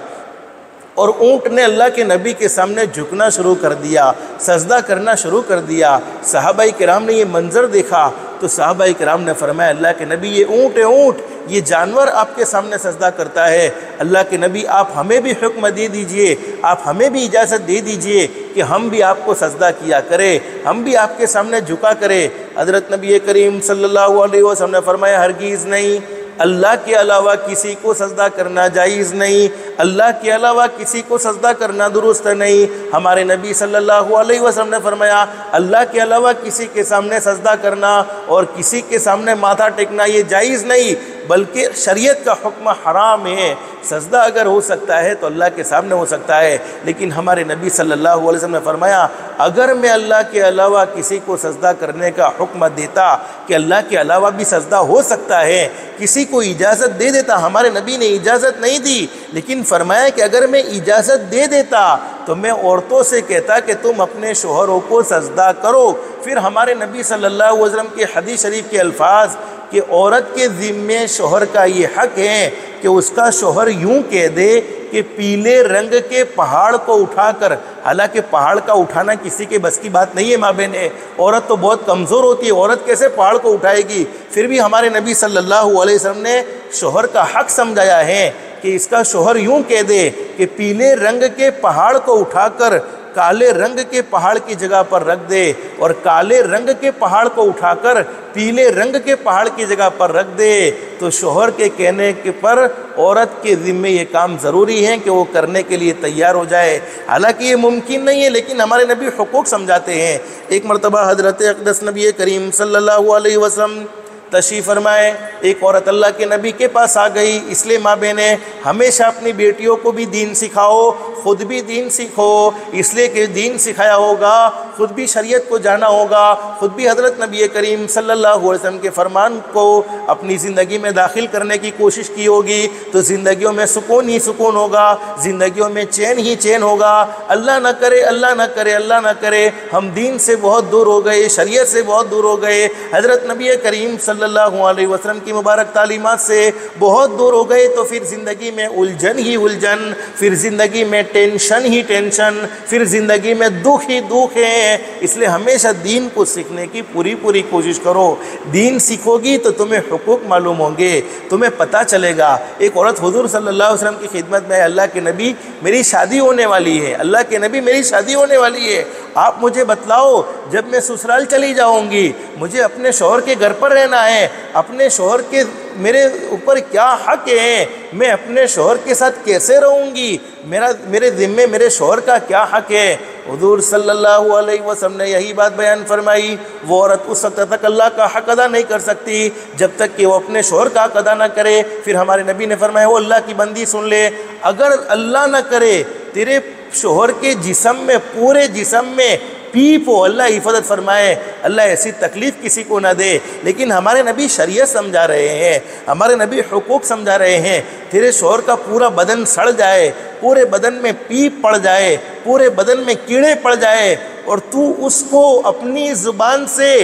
اور اونٹ نے اللہ کے نبی کے سامنے جھکنا شروع کر دیا، سجدہ کرنا شروع کر دیا۔ صحابہ کرام نے یہ منظر دیکھا تو صحابہ کرام نے فرمایا اللہ کے نبی یہ اونٹ ہے، اونٹ یہ جانور آپ کے سامنے سجدہ کرتا ہے، اللہ کے نبی آپ ہمیں بھی حکم دے دیجئے، آپ ہمیں بھی اجازت دے دیجئے کہ ہم بھی آپ کو سجدہ کیا کریں، ہم بھی آپ کے سامنے جھکا کریں۔ حضرت نبی کریم صلی اللہ علیہ وسلم نے فرمایا ہرگز نہیں، اللہ کے علاوہ کسی کو سجدہ کرنا جائز نہیں، اللہ کے علاوہ کسی کو سجدہ کرنا درست نہیں۔ ہمارے نبی صلی اللہ علیہ وسلم نے فرمایا اللہ کے علاوہ کسی کے سامنے سجدہ کرنا اور کسی کے سامنے ماتھا ٹیکنا یہ جائز نہیں، بلکہ شریعت کا حکم حرام ہے۔ سجدہ اگر ہو سکتا ہے تو اللہ کے سامنے ہو سکتا ہے، لیکن ہمارے نبی صلی اللہ علیہ وسلم نے فرمایا اگر میں اللہ کے علاوہ کسی کو سجدہ کرنے کا حکم دیتا کہ اللہ کے علاوہ بھی سجدہ ہو سکتا ہے، کسی کو اجازت دے دیتا، ہمارے نبی نے اجازت نہیں دی، لیکن فرمایا کہ اگر میں اجازت دے دیتا تو میں عورتوں سے کہتا کہ تم اپنے شوہروں کو سجدہ کرو۔ پھر ہمارے نبی صلی اللہ علیہ وسلم کے حدیث شریف کے الفاظ کہ عورت کے ذمے شوہر کا یہ حق ہے کہ اس کا شوہر یوں کہہ دے کہ پیلے رنگ کے پہاڑ کو اٹھا کر، حالانکہ پہاڑ کا اٹھانا کسی کے بس کی بات نہیں ہے ماں بہنیں، عورت تو بہت کمزور ہوتی ہے، عورت کیسے پہاڑ کو اٹھائے گی؟ پھر بھی ہمارے نبی صلی اللہ علیہ وسلم نے شوہر کا حق سمجھایا ہے کہ اس کا شوہر یوں کہہ دے کہ پیلے رنگ کے پہاڑ کو اٹھا کر کالے رنگ کے پہاڑ کی جگہ پر رکھ دے، اور کالے رنگ کے پہاڑ کو اٹھا کر پیلے رنگ کے پہاڑ کی جگہ پر رکھ دے، تو شوہر کے کہنے کے پر عورت کے ذمے یہ کام ضروری ہے کہ وہ کرنے کے لیے تیار ہو جائے۔ حالانکہ یہ ممکن نہیں ہے، لیکن ہمارے نبی حقوق سمجھاتے ہیں۔ ایک مرتبہ حضرت اقدس نبی کریم صلی اللہ علیہ وسلم تشریف فرمائے، ایک عورت اللہ کے نبی کے پاس آ گئی۔ اس لیے ماں بہنیں ہمیشہ اپنی بیٹیوں کو بھی دین سکھاؤ، خود بھی دین سیکھو، اس لیے کہ دین سکھایا ہوگا، خود بھی شریعت کو جانا ہوگا، خود بھی حضرت نبی کریم صلی اللہ علیہ وسلم کے فرمان کو اپنی زندگی میں داخل کرنے کی کوشش کی ہوگی، تو زندگیوں میں سکون ہی سکون ہوگا، زندگیوں میں چین ہی چین ہوگا۔ اللہ نہ کرے، اللہ نہ کرے، اللہ نہ کرے ہم دین سے بہت دور ہو گئے، شریعت سے بہت دور ہو گئے، حضرت نبی کریم صلی اللہ علیہ وسلم کی مبارک تعلیمات سے بہت دور ہو گئے، تو پھر زندگی میں الجھن ہی الجھن، پھر زندگی میں ٹینشن ہی ٹینشن، پھر زندگی میں دکھ ہی دکھ ہے۔ اس لیے ہمیشہ دین کو سیکھنے کی پوری کوشش کرو۔ دین سیکھو گی تو تمہیں حقوق معلوم ہوں گے، تمہیں پتہ چلے گا۔ ایک عورت حضور صلی اللہ علیہ وسلم کی خدمت میں، اللہ کے نبی میری شادی ہونے والی ہے، اللہ کے نبی میری شادی ہونے والی ہے، آپ مجھے بتلاؤ جب میں سسرال چلی جاؤں گی، مجھے اپنے شوہر کے گھر پر رہنا ہے، اپنے شوہر کے میرے اوپر کیا حق ہے، میں اپنے شوہر کے ساتھ کیسے رہوں گی، میرے ذمے میرے شوہر کا کیا حق ہے؟ حضور صلی اللہ علیہ وسلم نے یہی بات بیان فرمائی، وہ عورت اس وقت تک اللہ کا حق ادا نہیں کر سکتی جب تک کہ وہ اپنے شوہر کا حق ادا نہ کرے۔ پھر ہمارے نبی نے فرمایا، وہ اللہ کی بندی سن لے، اگر اللہ نہ کرے تیرے شوہر کے جسم میں، پورے جسم میں پیپ ہو، اللہ حفاظت فرمائے، اللہ ایسی تکلیف کسی کو نہ دے، لیکن ہمارے نبی شریعت سمجھا رہے ہیں، ہمارے نبی حقوق سمجھا رہے ہیں۔ تیرے شوہر کا پورا بدن سڑ جائے، پورے بدن میں پیپ پڑ جائے، پورے بدن میں کیڑے پڑ جائے، اور تو اس کو اپنی زبان سے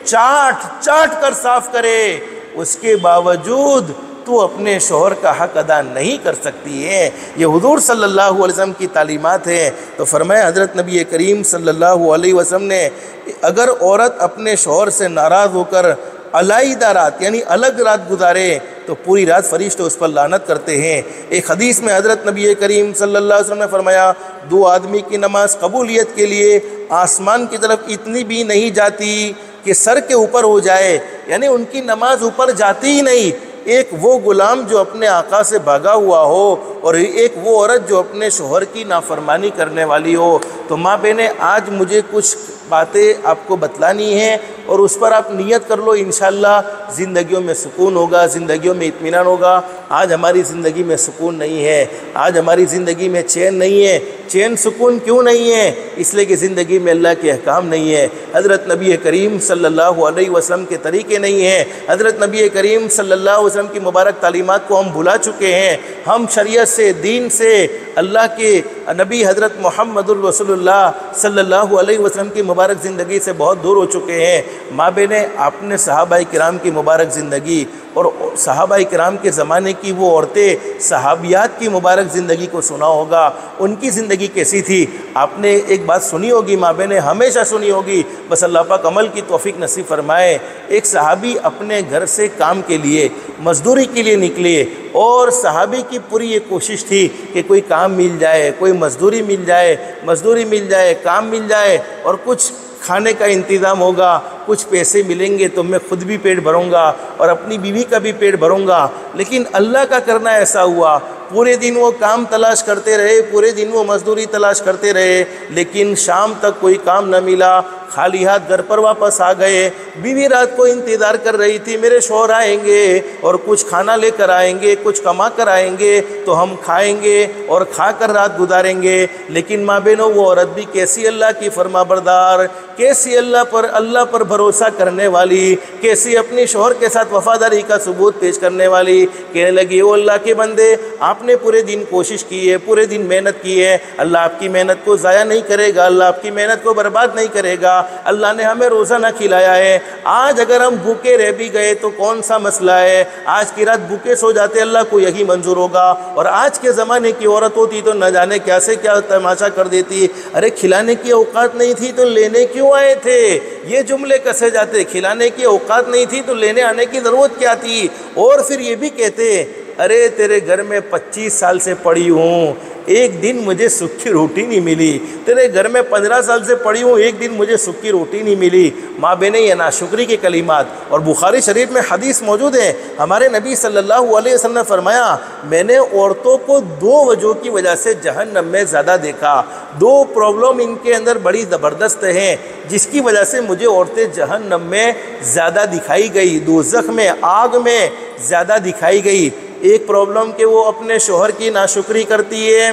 چاٹ کر صاف کرے، اس کے باوجود تو اپنے شوہر کا حق ادا نہیں کر سکتی ہے۔ یہ حضور صلی اللہ علیہ وسلم کی تعلیمات ہیں۔ تو فرمایا حضرت نبی کریم صلی اللہ علیہ وسلم نے، اگر عورت اپنے شوہر سے ناراض ہو کر علیحدہ رات یعنی الگ رات گزارے تو پوری رات فرشتے اس پر لعنت کرتے ہیں۔ ایک حدیث میں حضرت نبی کریم صلی اللہ علیہ وسلم نے فرمایا، دو آدمی کی نماز قبولیت کے لیے آسمان کی طرف اتنی بھی نہیں جاتی کہ سر کے اوپر ہو جائے، یعنی ان کی نماز اوپر جاتی ہی نہیں۔ ایک وہ غلام جو اپنے آقا سے بھاگا ہوا ہو، اور ایک وہ عورت جو اپنے شوہر کی نافرمانی کرنے والی ہو۔ تو ماں بہنیں آج مجھے کچھ باتیں آپ کو بتلانی ہیں، اور اس پر آپ نیت کر لو، انشاءاللہ زندگیوں میں سکون ہوگا، زندگیوں میں اطمینان ہوگا۔ آج ہماری زندگی میں سکون نہیں ہے، آج ہماری زندگی میں چین نہیں ہے۔ چین سکون کیوں نہیں ہے؟ اس لیے کہ زندگی میں اللہ کے احکام نہیں ہے، حضرت نبی کریم صلی اللہ علیہ وسلم کے طریقے نہیں ہیں، حضرت نبی کریم صلی اللہ علیہ وسلم کی مبارک تعلیمات کو ہم بھلا چکے ہیں۔ ہم شریعت سے، دین سے، اللہ کے نبی حضرت محمد الرسول اللہ صلی اللہ علیہ وسلم کی مبارک زندگی سے بہت دور ہو چکے ہیں۔ ماں بہنیں، آپ نے صحابہ کرام کی مبارک زندگی اور صحابہ کرام کے زمانے کی وہ عورتیں، صحابیات کی مبارک زندگی کو سنا ہوگا، ان کی زندگی کیسی تھی؟ آپ نے ایک بات سنی ہوگی ماں بہنیں، ہمیشہ سنی ہوگی، بس اللہ پاک عمل کی توفیق نصیب فرمائے۔ ایک صحابی اپنے گھر سے کام کے لیے، مزدوری کے لیے نکلے، اور صحابی کی پوری یہ کوشش تھی کہ کوئی کام مل جائے، کوئی مزدوری مل جائے، کام مل جائے، اور کچھ کھانے کا انتظام ہوگا، کچھ پیسے ملیں گے تو میں خود بھی پیٹ بھروں گا اور اپنی بیوی کا بھی پیٹ بھروں گا۔ لیکن اللہ کا کرنا ایسا ہوا، پورے دن وہ کام تلاش کرتے رہے، پورے دن وہ مزدوری تلاش کرتے رہے، لیکن شام تک کوئی کام نہ ملا، خالی ہاتھ گھر پر واپس آ گئے۔ بیوی رات کو انتظار کر رہی تھی، میرے شوہر آئیں گے اور کچھ کھانا لے کر آئیں گے، کچھ کما کر آئیں گے تو ہم کھائیں گے اور کھا کر رات گزاریں گے۔ لیکن ماں بہنوں، وہ عورت بھی کیسی اللہ کی فرما بردار، کیسی اللہ پر بھروسہ کرنے والی، کیسی اپنے شوہر کے ساتھ وفاداری کا ثبوت پیش کرنے والی، کہنے لگی، او اللہ کے بندے، آپ نے پورے دن کوشش کی ہے، پورے دن محنت کی ہے، اللہ آپ کی محنت کو ضائع نہیں کرے گا، اللہ آپ کی محنت کو برباد نہیں کرے گا۔ اللہ نے ہمیں روزہ نہ کھلایا ہے۔ آج اگر ہم بھوکے رہ بھی گئے تو کون سا مسئلہ ہے، آج کی رات بھوکے سو جاتے اللہ کو یہی منظور ہوگا۔ اور آج کے زمانے کی عورت ہوتی تو نہ جانے کیا سے کیا تماشا کر دیتی، ارے کھلانے کی اوقات نہیں تھی تو لینے کیوں آئے تھے، یہ جملے کسے جاتے، کھلانے کی اوقات نہیں تھی تو لینے آنے کی ضرورت کیا تھی۔ اور پھر یہ بھی کہتے ارے تیرے گھر میں 25 سال سے پڑی ہوں، ایک دن مجھے سکھی روٹی نہیں ملی، تیرے گھر میں 15 سال سے پڑی ہوں، ایک دن مجھے سکھی روٹی نہیں ملی۔ ماں بہنیں یہ ناشکری کے کلمات، اور بخاری شریف میں حدیث موجود ہے، ہمارے نبی صلی اللہ علیہ وسلم نے فرمایا میں نے عورتوں کو 2 وجہ کی وجہ سے جہنم میں زیادہ دیکھا، 2 پرابلم ان کے اندر بڑی زبردست ہیں جس کی وجہ سے مجھے عورتیں جہنم میں زیادہ دکھائی گئی، دوزخ میں آگ میں زیادہ دکھائی گئی۔ ایک پرابلم کہ وہ اپنے شوہر کی ناشکری کرتی ہے،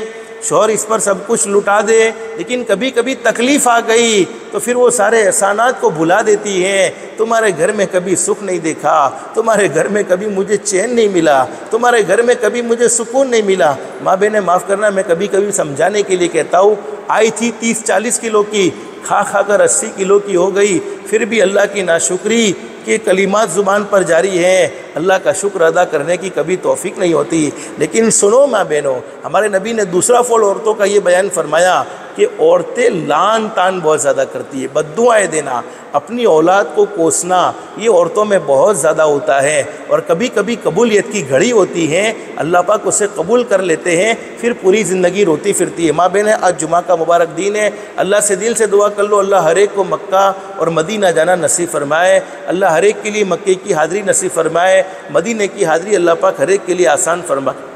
شوہر اس پر سب کچھ لٹا دے، لیکن کبھی کبھی تکلیف آ گئی تو پھر وہ سارے احسانات کو بھلا دیتی ہیں۔ تمہارے گھر میں کبھی سکھ نہیں دیکھا، تمہارے گھر میں کبھی مجھے چین نہیں ملا، تمہارے گھر میں کبھی مجھے سکون نہیں ملا۔ ماں بہنیں معاف کرنا، میں کبھی کبھی سمجھانے کے لیے کہتا ہوں، آئی تھی 30-40 کلو کی، کھا کھا کر 80 کلو کی ہو گئی، پھر بھی اللہ کی ناشکری کے کلمات زبان پر جاری ہیں، اللہ کا شکر ادا کرنے کی کبھی توفیق نہیں ہوتی۔ لیکن سنو ماں بہنوں، ہمارے نبی نے دوسرا فول عورتوں کا یہ بیان فرمایا کہ عورتیں لان تان بہت زیادہ کرتی ہے، بد دعائیں دینا، اپنی اولاد کو کوسنا، یہ عورتوں میں بہت زیادہ ہوتا ہے، اور کبھی کبھی قبولیت کی گھڑی ہوتی ہے، اللہ پاک اسے قبول کر لیتے ہیں، پھر پوری زندگی روتی پھرتی ہے۔ ماں بہنیں، آج جمعہ کا مبارک دن ہے، اللہ سے دل سے دعا کر لو اللہ ہر ایک کو مکہ اور مدینہ جانا نصیب فرمائے، اللہ ہر ایک کے لیے مکے کی حاضری نصیب فرمائے، مدینے کی حاضری اللہ پاک ہر ایک کے لیے آسان فرمائے۔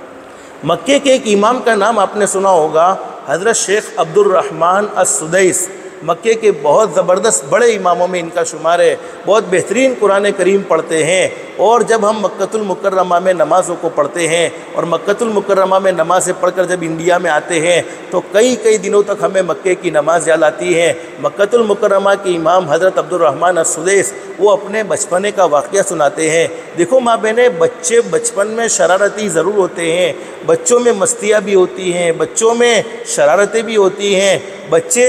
مکے کے ایک امام کا نام آپ نے سنا ہوگا، حضرت شیخ عبد الرحمن السدیس، مکے کے بہت زبردست بڑے اماموں میں ان کا شمار ہے، بہت بہترین قرآن کریم پڑھتے ہیں۔ اور جب ہم مکۃ المکرمہ میں نمازوں کو پڑھتے ہیں اور مکۃ المکرمہ میں نمازیں پڑھ کر جب انڈیا میں آتے ہیں تو کئی دنوں تک ہمیں مکے کی نماز یاد آتی ہے۔ مکۃ المکرمہ کے امام حضرت عبد الرحمن السدیس وہ اپنے بچپنے کا واقعہ سناتے ہیں۔ دیکھو ماں بہنیں، بچے بچپن میں شرارتی ضرور ہوتے ہیں، بچوں میں مستیاں بھی ہوتی ہیں، بچوں میں شرارتیں بھی ہوتی ہیں، بچے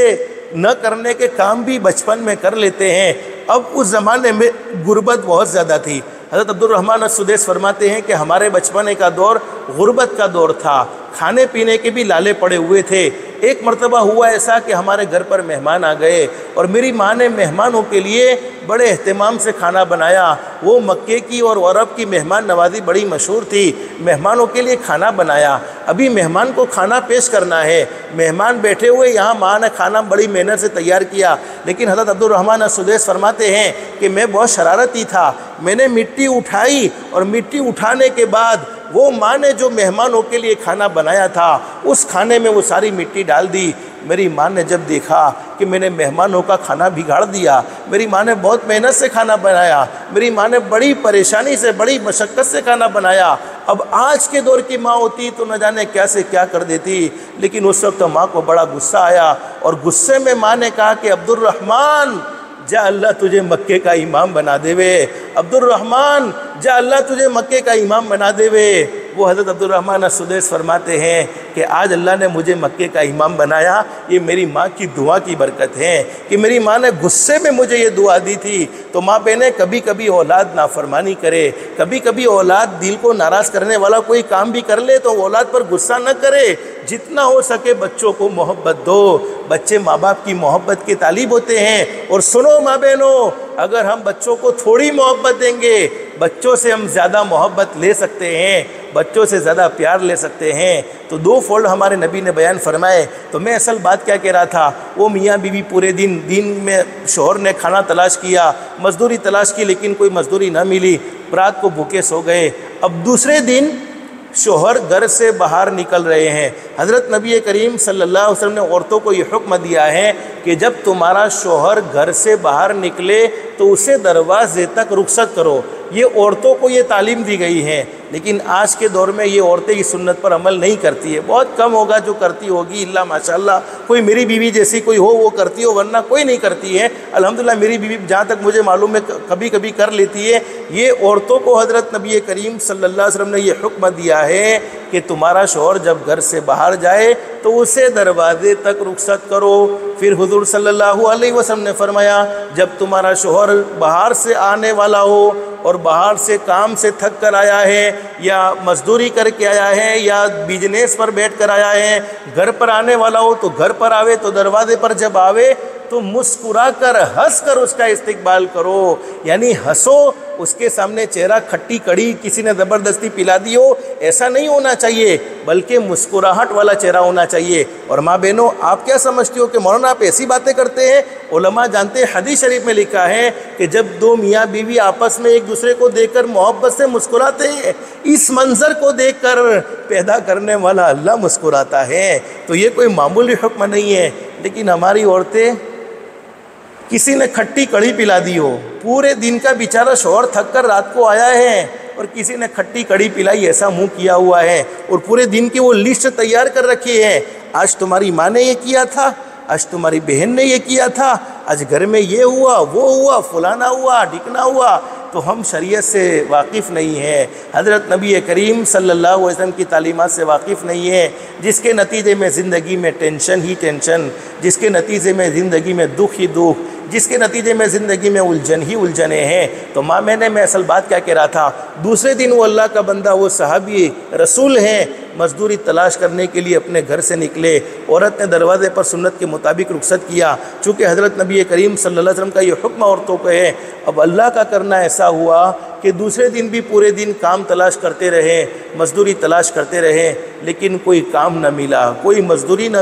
نہ کرنے کے کام بھی بچپن میں کر لیتے ہیں۔ اب اس زمانے میں غربت بہت زیادہ تھی۔ حضرت عبد الرحمن السدیس فرماتے ہیں کہ ہمارے بچپنے کا دور غربت کا دور تھا، کھانے پینے کے بھی لالے پڑے ہوئے تھے۔ ایک مرتبہ ہوا ایسا کہ ہمارے گھر پر مہمان آ گئے اور میری ماں نے مہمانوں کے لیے بڑے اہتمام سے کھانا بنایا۔ وہ مکے کی اور عرب کی مہمان نوازی بڑی مشہور تھی، مہمانوں کے لیے کھانا بنایا۔ ابھی مہمان کو کھانا پیش کرنا ہے، مہمان بیٹھے ہوئے، یہاں ماں نے کھانا بڑی محنت سے تیار کیا، لیکن حضرت عبد الرحمن السدیس فرماتے ہیں کہ میں بہت شرارتی تھا، میں نے مٹی اٹھائی اور مٹی اٹھانے کے بعد وہ ماں نے جو مہمانوں کے لیے کھانا بنایا تھا اس کھانے میں وہ ساری مٹی ڈال دی۔ میری ماں نے جب دیکھا کہ میں نے مہمانوں کا کھانا بگاڑ دیا، میری ماں نے بہت محنت سے کھانا بنایا، میری ماں نے بڑی پریشانی سے بڑی مشقت سے کھانا بنایا، اب آج کے دور کی ماں ہوتی تو نہ جانے کیا سے کیا کر دیتی۔ لیکن اس وقت ماں کو بڑا غصہ آیا اور غصے میں ماں نے کہا کہ عبد الرحمن جا اللہ تجھے مکے کا امام بنا دے وے، عبد الرحمن جا اللہ تجھے مکے کا امام بنا دے وے۔ وہ حضرت عبد الرحمن السدیس فرماتے ہیں کہ آج اللہ نے مجھے مکے کا امام بنایا، یہ میری ماں کی دعا کی برکت ہے کہ میری ماں نے غصے میں مجھے یہ دعا دی تھی۔ تو ماں بہنیں، کبھی کبھی اولاد نافرمانی کرے، کبھی کبھی اولاد دل کو ناراض کرنے والا کوئی کام بھی کر لے تو اولاد پر غصہ نہ کرے، جتنا ہو سکے بچوں کو محبت دو۔ بچے ماں باپ کی محبت کے طالب ہوتے ہیں۔ اور سنو ماں بہنوں، اگر ہم بچوں کو تھوڑی محبت دیں گے، بچوں سے ہم زیادہ محبت لے سکتے ہیں، بچوں سے زیادہ پیار لے سکتے ہیں۔ تو 2 فولڈ ہمارے نبی نے بیان فرمائے۔ تو میں اصل بات کیا کہہ رہا تھا، وہ میاں بیوی پورے دن میں شوہر نے کھانا تلاش کیا، مزدوری تلاش کی، لیکن کوئی مزدوری نہ ملی، رات کو بھوکے سو گئے۔ اب دوسرے دن شوہر گھر سے باہر نکل رہے ہیں۔ حضرت نبی کریم صلی اللہ علیہ وسلم نے عورتوں کو یہ حکم دیا ہے کہ جب تمہارا شوہر گھر سے باہر نکلے تو اسے دروازے تک رخصت کرو، یہ عورتوں کو یہ تعلیم دی گئی ہے، لیکن آج کے دور میں یہ عورتیں اس سنت پر عمل نہیں کرتی ہے، بہت کم ہوگا جو کرتی ہوگی، اللہ ماشاءاللہ کوئی میری بیوی جیسی کوئی ہو وہ کرتی ہو، ورنہ کوئی نہیں کرتی ہے۔ الحمدللہ میری بیوی جہاں تک مجھے معلوم ہے کبھی کبھی کر لیتی ہے۔ یہ عورتوں کو حضرت نبی کریم صلی اللہ علیہ وسلم نے یہ حکم دیا ہے کہ تمہارا شوہر جب گھر سے باہر جائے تو اسے دروازے تک رخصت کرو۔ پھر حضور صلی اللہ علیہ وسلم نے فرمایا جب تمہارا شوہر باہر سے آنے والا ہو اور باہر سے کام سے تھک کر آیا ہے یا مزدوری کر کے آیا ہے یا بزنس پر بیٹھ کر آیا ہے، گھر پر آنے والا ہو تو گھر پر آوے، تو دروازے پر جب آوے تو مسکرا کر ہنس کر اس کا استقبال کرو، یعنی ہنسو، اس کے سامنے چہرہ کھٹی کڑی کسی نے زبردستی پلا دی ہو ایسا نہیں ہونا چاہیے، بلکہ مسکراہٹ والا چہرہ ہونا چاہیے۔ اور ماں بہنوں آپ کیا سمجھتی ہو کہ مولانا آپ ایسی باتیں کرتے ہیں؟ علماء جانتے ہیں، حدیث شریف میں لکھا ہے کہ جب دو میاں بیوی آپس میں ایک دوسرے کو دیکھ کر محبت سے مسکراتے ہیں، اس منظر کو دیکھ کر پیدا کرنے والا اللہ مسکراتا ہے۔ تو یہ کوئی معمولی حکم نہیں ہے، لیکن ہماری عورتیں کسی نے کھٹی کڑی پلا دی ہو، پورے دن کا بیچارہ شوہر تھک کر رات کو آیا ہے اور کسی نے کھٹی کڑی پلائی، ایسا منہ کیا ہوا ہے اور پورے دن کی وہ لسٹ تیار کر رکھی ہے، آج تمہاری ماں نے یہ کیا تھا، آج تمہاری بہن نے یہ کیا تھا، آج گھر میں یہ ہوا وہ ہوا فلانا ہوا ڈھکنا ہوا۔ تو ہم شریعت سے واقف نہیں ہیں، حضرت نبی کریم صلی اللہ علیہ وسلم کی تعلیمات سے واقف نہیں ہیں، جس کے نتیجے میں زندگی میں ٹینشن ہی ٹینشن، جس کے نتیجے میں زندگی میں دکھ ہی دکھ، جس کے نتیجے میں زندگی میں الجھن ہی الجھنے ہیں۔ تو ماں میں اصل بات کیا کہہ رہا تھا، دوسرے دن وہ اللہ کا بندہ، وہ صحابی رسول ہیں، مزدوری تلاش کرنے کے لیے اپنے گھر سے نکلے، عورت نے دروازے پر سنت کے مطابق رخصت کیا، چونکہ حضرت نبی کریم صلی اللہ علیہ وسلم کا یہ حکم عورتوں کو ہے۔ اب اللہ کا کرنا ایسا ہوا کہ دوسرے دن بھی پورے دن کام تلاش کرتے رہے، مزدوری تلاش کرتے رہے، لیکن کوئی کام نہ ملا، کوئی مزدوری نہ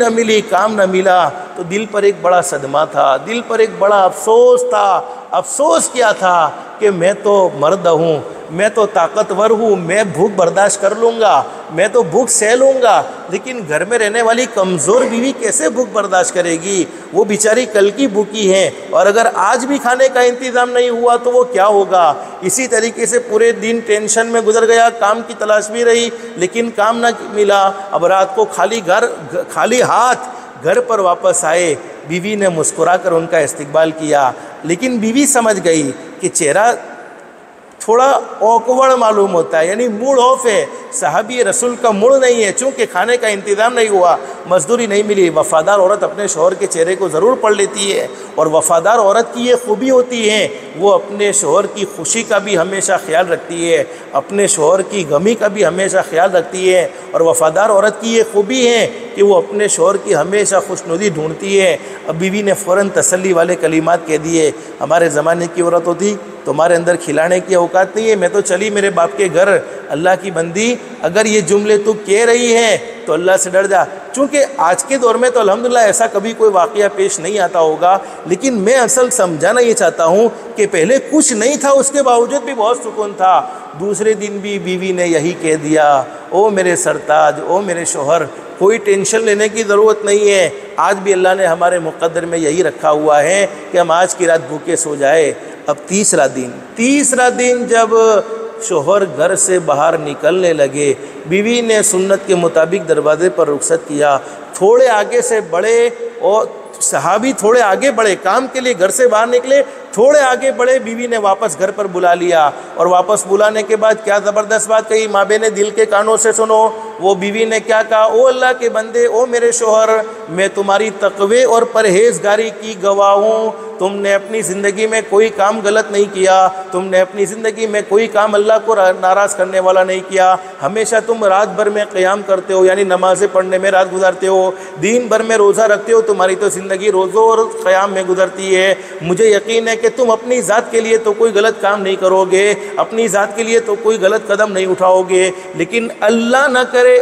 ملی، کام نہ ملا، تو دل پر ایک بڑا صدمہ تھا، دل پر ایک بڑا افسوس تھا۔ افسوس کیا تھا کہ میں تو مرد ہوں، میں تو طاقتور ہوں، میں بھوک برداشت کر لوں گا، میں تو بھوک سہ لوں گا، لیکن گھر میں رہنے والی کمزور بیوی کیسے بھوک برداشت کرے گی؟ وہ بیچاری کل کی بھوکی ہے، اور اگر آج بھی کھانے کا انتظام نہیں ہوا تو وہ کیا ہوگا؟ اسی طریقے سے پورے دن ٹینشن میں گزر گیا، کام کی تلاش بھی رہی لیکن کام نہ ملا، اب رات کو خالی ہاتھ گھر پر واپس آئے، بیوی نے مسکرا کر ان کا استقبال کیا، لیکن بیوی سمجھ گئی کہ چہرہ تھوڑا اوکورڈ معلوم ہوتا ہے، یعنی موڈ آف ہے، صحابی رسول کا موڈ نہیں ہے، چونکہ کھانے کا انتظام نہیں ہوا، مزدوری نہیں ملی۔ وفادار عورت اپنے شوہر کے چہرے کو ضرور پڑھ لیتی ہے، اور وفادار عورت کی یہ خوبی ہوتی ہے، وہ اپنے شوہر کی خوشی کا بھی ہمیشہ خیال رکھتی ہے، اپنے شوہر کی غمی کا بھی ہمیشہ خیال رکھتی ہے، اور وفادار عورت کی یہ خوبی ہے کہ وہ اپنے شوہر کی ہمیشہ خوشنودی ڈھونڈتی ہے۔ اب بیوی نے فوراً تسلی والے کلمات کہہ دیے، ہمارے زمانے کی عورت ہوتی تمہارے اندر کھلانے کی اوقات نہیں ہے، میں تو چلی میرے باپ کے گھر، اللہ کی بندی اگر یہ جملے تو کہہ رہی ہے تو اللہ سے ڈر جا۔ چونکہ آج کے دور میں تو الحمدللہ ایسا کبھی کوئی واقعہ پیش نہیں آتا ہوگا، لیکن میں اصل سمجھانا یہ چاہتا ہوں کہ پہلے کچھ نہیں تھا، اس کے باوجود بھی بہت سکون تھا۔ دوسرے دن بھی بیوی نے یہی کہہ دیا، او میرے سرتاج، او میرے شوہر، کوئی ٹینشن لینے کی ضرورت نہیں ہے، آج بھی اللہ نے ہمارے مقدر میں یہی رکھا ہوا ہے کہ ہم آج کی رات بھوکے سو جائے۔ اب تیسرا دن جب شوہر گھر سے باہر نکلنے لگے، بیوی نے سنت کے مطابق دروازے پر رخصت کیا، تھوڑے آگے سے بڑھے، اور صحابی تھوڑے آگے بڑھے، کام کے لیے گھر سے باہر نکلے، تھوڑے آگے بڑھے، بیوی نے واپس گھر پر بلا لیا، اور واپس بلانے کے بعد کیا زبردست بات کہی، ماں بہنیں دل کے کانوں سے سنو، وہ بیوی نے کیا کہا، او اللہ کے بندے، او میرے شوہر، میں تمہاری تقوی اور پرہیزگاری کی گواہ ہوں، تم نے اپنی زندگی میں کوئی کام غلط نہیں کیا، تم نے اپنی زندگی میں کوئی کام اللہ کو ناراض کرنے والا نہیں کیا، ہمیشہ تم رات بھر میں قیام کرتے ہو، یعنی نمازیں پڑھنے میں رات گزارتے ہو، دن بھر میں روزہ رکھتے ہو، تمہاری تو زندگی روزوں اور قیام میں گزرتی ہے، مجھے یقین ہے کہ تم اپنی ذات کے لیے تو کوئی غلط کام نہیں کرو گے، اپنی ذات کے لیے تو کوئی غلط قدم نہیں اٹھاؤ گے، لیکن اللہ نہ کرے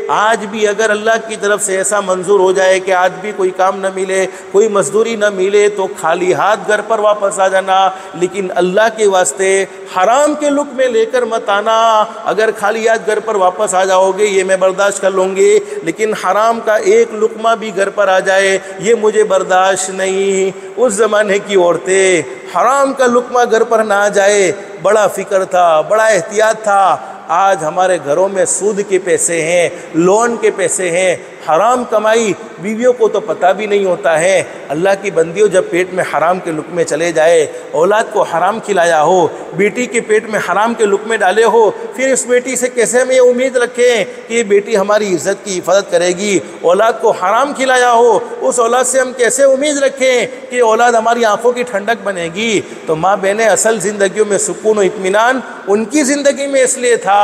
آج بھی اگر اللہ کی طرف سے ایسا منظور ہو جائے کہ آج بھی کوئی کام نہ ملے، کوئی مزدوری نہ ملے، تو خالی ہاتھ گھر پر واپس آ جانا، لیکن اللہ کے واسطے حرام کے لقمے لے کر مت آنا۔ اگر خالی ہاتھ گھر پر واپس آ جاؤ گے یہ میں برداشت کر لوں گی، لیکن حرام کا ایک لقمہ بھی گھر پر آ جائے یہ مجھے برداشت نہیں۔ اس زمانے کی عورتیں حرام کا لقمہ گھر پر نہ آ جائے، بڑا فکر تھا، بڑا احتیاط تھا۔ آج ہمارے گھروں میں سود کے پیسے ہیں، لون کے پیسے ہیں، حرام کمائی، بیویوں کو تو پتہ بھی نہیں ہوتا ہے۔ اللہ کی بندیوں، جب پیٹ میں حرام کے لقمے چلے جائے، اولاد کو حرام کھلایا ہو، بیٹی کے پیٹ میں حرام کے لقمے ڈالے ہو، پھر اس بیٹی سے کیسے ہم یہ امید رکھیں کہ یہ بیٹی ہماری عزت کی حفاظت کرے گی؟ اولاد کو حرام کھلایا ہو، اس اولاد سے ہم کیسے امید رکھیں کہ اولاد ہماری آنکھوں کی ٹھنڈک بنے گی؟ تو ماں بہنیں، اصل زندگیوں میں سکون و اطمینان ان کی زندگی میں اس لیے تھا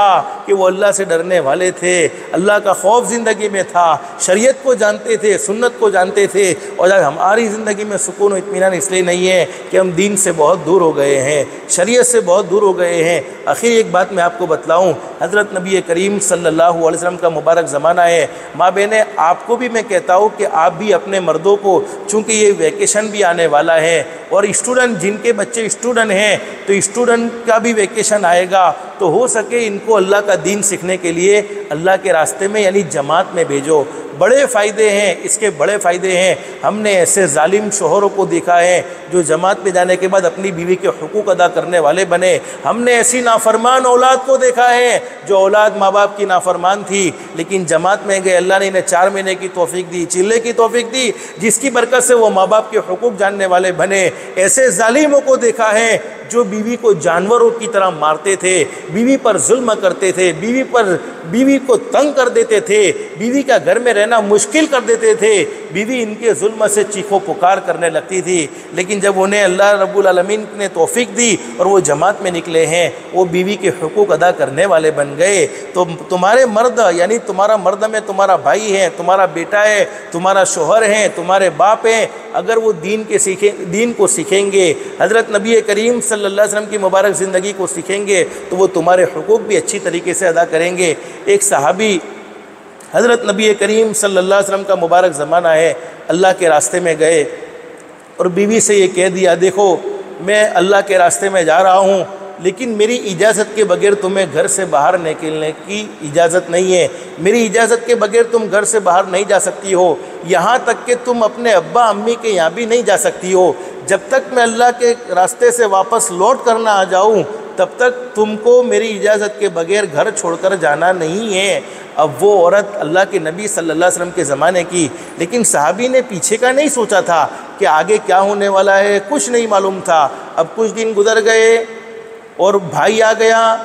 کہ وہ اللہ سے ڈرنے والے تھے، اللہ کا خوف زندگی میں تھا، شریعت کو جانتے تھے، سنت کو جانتے تھے۔ اور آج ہماری زندگی میں سکون و اطمینان اس لیے نہیں ہے کہ ہم دین سے بہت دور ہو گئے ہیں، شریعت سے بہت دور ہو گئے ہیں۔ آخر ایک بات میں آپ کو بتلاؤں، حضرت نبی کریم صلی اللہ علیہ وسلم کا مبارک زمانہ ہے۔ ماں بہنیں، آپ کو بھی میں کہتا ہوں کہ آپ بھی اپنے مردوں کو، چونکہ یہ ویکیشن بھی آنے والا ہے اور اسٹوڈنٹ، جن کے بچے اسٹوڈنٹ ہیں تو اسٹوڈنٹ کا بھی ویکیشن آئے گا، تو ہو سکے ان کو اللہ کا دین سیکھنے کے لیے اللہ کے راستے میں یعنی جماعت میں بھیجو۔ بڑے فائدے ہیں اس کے، بڑے فائدے ہیں۔ ہم نے ایسے ظالم شوہروں کو دیکھا ہے جو جماعت میں جانے کے بعد اپنی بیوی کے حقوق ادا کرنے والے بنے۔ ہم نے ایسی نافرمان اولاد کو دیکھا ہے جو اولاد ماں باپ کی نافرمان تھی، لیکن جماعت میں گئے، اللہ نے انہیں 4 مہینے کی توفیق دی، چلے کی توفیق دی، جس کی برکت سے وہ ماں باپ کے حقوق جاننے والے بنے۔ ایسے ظالموں کو دیکھا ہے جو بیوی کو جانوروں کی طرح مارتے تھے، بیوی پر ظلم کرتے تھے، بیوی کو تنگ کر دیتے تھے، بیوی کا گھر میں رہنا مشکل کر دیتے تھے، بیوی ان کے ظلم سے چیخو پکار کرنے لگتی تھی۔ لیکن جب انہیں اللہ رب العالمین نے توفیق دی اور وہ جماعت میں نکلے ہیں، وہ بیوی کے حقوق ادا کرنے والے بن گئے۔ تو تمہارے مرد، یعنی تمہارا مرد میں تمہارا بھائی ہے، تمہارا بیٹا ہے، تمہارا شوہر ہے، تمہارے باپ ہیں، اگر وہ دین کو سیکھیں گے، حضرت نبی کریم صلی اللہ علیہ وسلم کی مبارک زندگی کو سیکھیں گے، تو وہ تمہارے حقوق بھی اچھی طریقے سے ادا کریں گے۔ ایک صحابی، حضرت نبی کریم صلی اللہ علیہ وسلم کا مبارک زمانہ ہے، اللہ کے راستے میں گئے اور بیوی سے یہ کہہ دیا، دیکھو میں اللہ کے راستے میں جا رہا ہوں، لیکن میری اجازت کے بغیر تمہیں گھر سے باہر نکلنے کی اجازت نہیں ہے، میری اجازت کے بغیر تم گھر سے باہر نہیں جا سکتی ہو، یہاں تک کہ تم اپنے ابا امی کے یہاں بھی نہیں جا سکتی ہو، جب تک میں اللہ کے راستے سے واپس لوٹ کر نہ آ جاؤں تب تک تم کو میری اجازت کے بغیر گھر چھوڑ کر جانا نہیں ہے۔ اب وہ عورت اللہ کے نبی صلی اللہ علیہ وسلم کے زمانے کی، لیکن صحابی نے پیچھے کا نہیں سوچا تھا کہ آگے کیا ہونے والا ہے، کچھ نہیں معلوم تھا۔ اب کچھ دن گزر گئے اور بھائی آ گیا،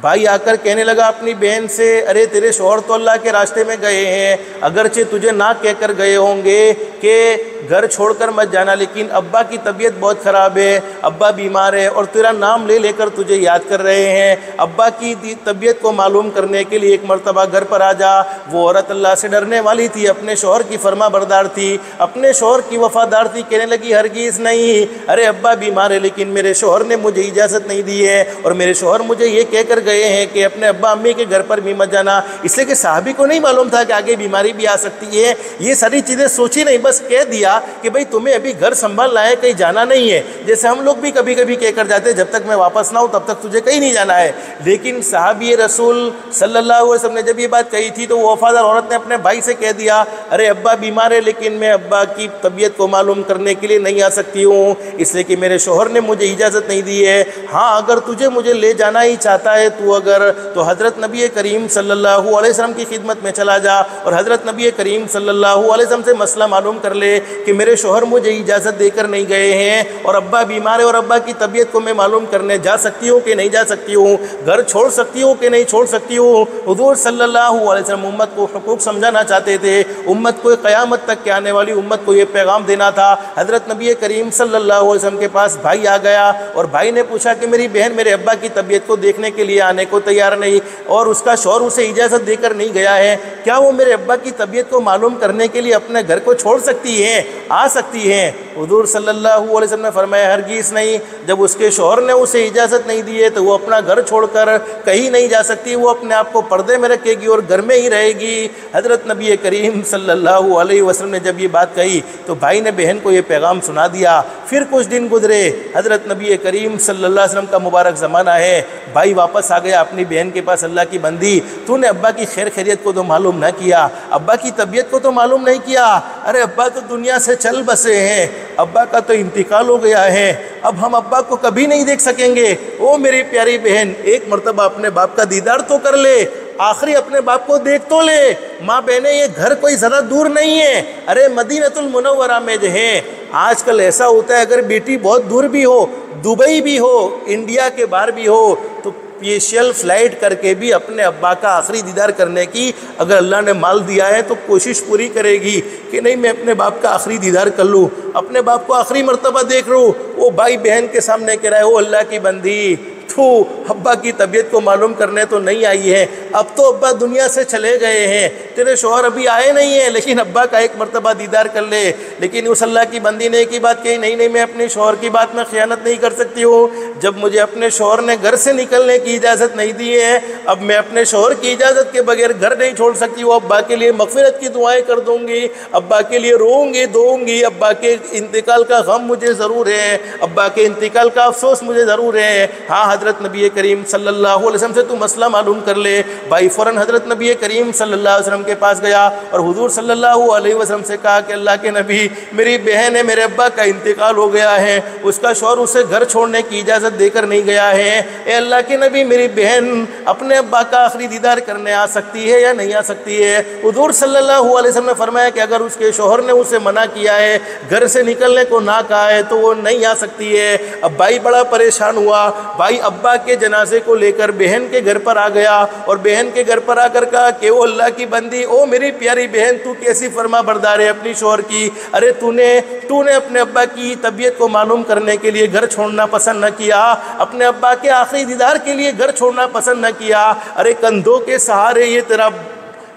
بھائی آ کر کہنے لگا اپنی بہن سے، ارے تیرے شوہر تو اللہ کے راستے میں گئے ہیں، اگرچہ تجھے نہ کہہ کر گئے ہوں گے کہ گھر چھوڑ کر مت جانا، لیکن ابا کی طبیعت بہت خراب ہے، ابا بیمار ہے اور تیرا نام لے لے کر تجھے یاد کر رہے ہیں، ابا کی طبیعت کو معلوم کرنے کے لیے ایک مرتبہ گھر پر آ جا۔ وہ عورت اللہ سے ڈرنے والی تھی، اپنے شوہر کی فرما بردار تھی، اپنے شوہر کی وفادار تھی، کہنے لگی ہرگز نہیں، ارے ابا بیمار ہے لیکن میرے شوہر نے مجھے اجازت نہیں دی ہے اور میرے شوہر مجھے یہ کہہ کر گئے ہیں کہ اپنے ابا امی کے گھر پر بھی مت جانا، اس لیے کہ صحابی کو نہیں معلوم تھا کہ آگے بیماری بھی آ سکتی ہے، یہ ساری چیزیں سوچی نہیں، بس کہہ دیا کہ بھئی تمہیں ابھی گھر سنبھالنا ہے، کہیں جانا نہیں ہے، جیسے ہم لوگ بھی کبھی کبھی کہہ کر جاتے جب تک میں واپس نہ ہوں تب تک تجھے کہیں نہیں جانا ہے۔ لیکن صحابی رسول صلی اللہ علیہ وسلم نے جب یہ بات کہی تھی تو وہ وفادار عورت نے اپنے بھائی سے کہہ دیا، ارے ابا بیمار ہے لیکن میں ابا کی طبیعت کو معلوم کرنے کے لیے نہیں آ سکتی ہوں، اس لیے کہ میرے شوہر نے مجھے اجازت نہیں دی ہے، ہاں اگر تجھے مجھے لے جانا ہی چاہتا ہے تو حضرت نبی کریم صلی اللہ علیہ وسلم کی خدمت میں چلا جا اور حضرت نبی کریم صلی اللہ علیہ وسلم سے مسئلہ معلوم کر لے کہ میرے شوہر مجھے اجازت دے کر نہیں گئے ہیں اور ابا بیمار ہے اور ابا کی طبیعت کو میں معلوم کرنے جا سکتی ہوں کہ نہیں جا سکتی ہوں، گھر چھوڑ سکتی ہوں کہ نہیں چھوڑ سکتی ہوں۔ حضور صلی اللہ علیہ وسلم امت کو حقوق سمجھانا چاہتے تھے، امت کو قیامت تک کے آنے والی امت کو یہ پیغام دینا تھا۔ حضرت نبی کریم صلی اللہ علیہ وسلم کے پاس بھائی آ گیا اور بھائی نے پوچھا کہ میری بہن میرے ابا کی طبیعت کو دیکھنے کے لیے آنے کو تیار نہیں اور اس کا شوہر اسے اجازت دے کر نہیں گیا ہے، کیا وہ میرے ابا کی طبیعت کو معلوم کرنے کے لیے اپنے گھر کو چھوڑ سکتی ہیں، آ سکتی ہیں؟ حضور صلی اللہ علیہ وسلم نے فرمایا ہرگز نہیں، جب اس کے شوہر نے اسے اجازت نہیں دی ہے تو وہ اپنا گھر چھوڑ کر کہیں نہیں جا سکتی، وہ اپنے آپ کو پردے میں رکھے گی اور گھر میں ہی رہے گی۔ حضرت نبی کریم صلی اللہ علیہ وسلم نے جب یہ بات کہی تو بھائی نے بہن کو یہ پیغام سنا دیا۔ پھر کچھ دن گزرے، حضرت نبی کریم صلی اللہ علیہ وسلم کا مبارک زمانہ ہے، بھائی واپس آ گیا اپنی بہن کے پاس، اللہ کی بندی تو نے ابا کی خیر خیریت کو تو معلوم نہ کیا، ابا کی طبیعت کو تو معلوم نہیں کیا، ارے ابا تو دنیا سے چل بسے ہیں، ابا کا تو انتقال ہو گیا ہے، اب ہم ابا کو کبھی نہیں دیکھ سکیں گے۔ او میری پیاری بہن، ایک مرتبہ اپنے باپ کا دیدار تو کر لے، آخری اپنے باپ کو دیکھ تو لے۔ ماں بہنیں، یہ گھر کوئی زیادہ دور نہیں ہے، ارے مدینۃ المنورہ میں جو ہے۔ آج کل ایسا ہوتا ہے اگر بیٹی بہت دور بھی ہو، دبئی بھی ہو، انڈیا کے باہر بھی ہو، تو اسپیشل فلائٹ کر کے بھی اپنے ابا کا آخری دیدار کرنے کی اگر اللہ نے مال دیا ہے تو کوشش پوری کرے گی کہ نہیں میں اپنے باپ کا آخری دیدار کر لوں، اپنے باپ کو آخری مرتبہ دیکھ لوں۔ وہ بھائی بہن کے سامنے کہہ رہا ہے، او اللہ کی بندی، تو ابا کی طبیعت کو معلوم کرنے تو نہیں آئی ہے، اب تو ابا دنیا سے چلے گئے ہیں، تیرے شوہر ابھی آئے نہیں ہیں، لیکن ابا کا ایک مرتبہ دیدار کر لے۔ لیکن اس اللہ کی بندی نے ایک ہی بات کہی، نہیں میں اپنے شوہر کی بات میں خیانت نہیں کر سکتی ہوں، جب مجھے اپنے شوہر نے گھر سے نکلنے کی اجازت نہیں دی ہے، اب میں اپنے شوہر کی اجازت کے بغیر گھر نہیں چھوڑ سکتی ہوں۔ ابا کے لیے مغفرت کی دعائیں کر دوں گی، ابا کے لیے روؤں گی، دوں گی، ابا کے انتقال کا غم مجھے ضرور ہے، ابا کے انتقال کا افسوس مجھے ضرور ہے۔ ہاں حضرت نبی کریم صلی اللہ علیہ وسلم سے تو مسئلہ معلوم کر لے۔ بھائی فوراً حضرت نبی کریم صلی اللہ علیہ وسلم کے پاس گیا اور حضور صلی اللہ علیہ وسلم سے کہا کہ اللہ کے نبی، میری بہن ہے، میرے ابا کا انتقال ہو گیا ہے، اس کا شوہر اسے گھر چھوڑنے کی اجازت دے کر نہیں گیا ہے، اے اللہ کے نبی میری بہن اپنے ابا کا آخری دیدار کرنے آ سکتی ہے یا نہیں آ سکتی ہے؟ حضور صلی اللہ علیہ وسلم نے فرمایا کہ اگر اس کے شوہر نے اسے منع کیا ہے، گھر سے نکلنے کو نہ کہا ہے تو وہ نہیں آ سکتی ہے۔ اب بھائی بڑا پریشان ہوا، بھائی ابا کے جنازے کو لے کر بہن کے گھر پر آ گیا اور بہن کے گھر پر آ کر کہا کہ او اللہ کی بندی، او میری پیاری بہن، تو کیسی فرما بردار ہے اپنی شوہر کی، ارے تو نے اپنے ابا کی طبیعت کو معلوم کرنے کے لیے گھر چھوڑنا پسند نہ کیا، اپنے ابا کے آخری دیدار کے لیے گھر چھوڑنا پسند نہ کیا، ارے کندھوں کے سہارے یہ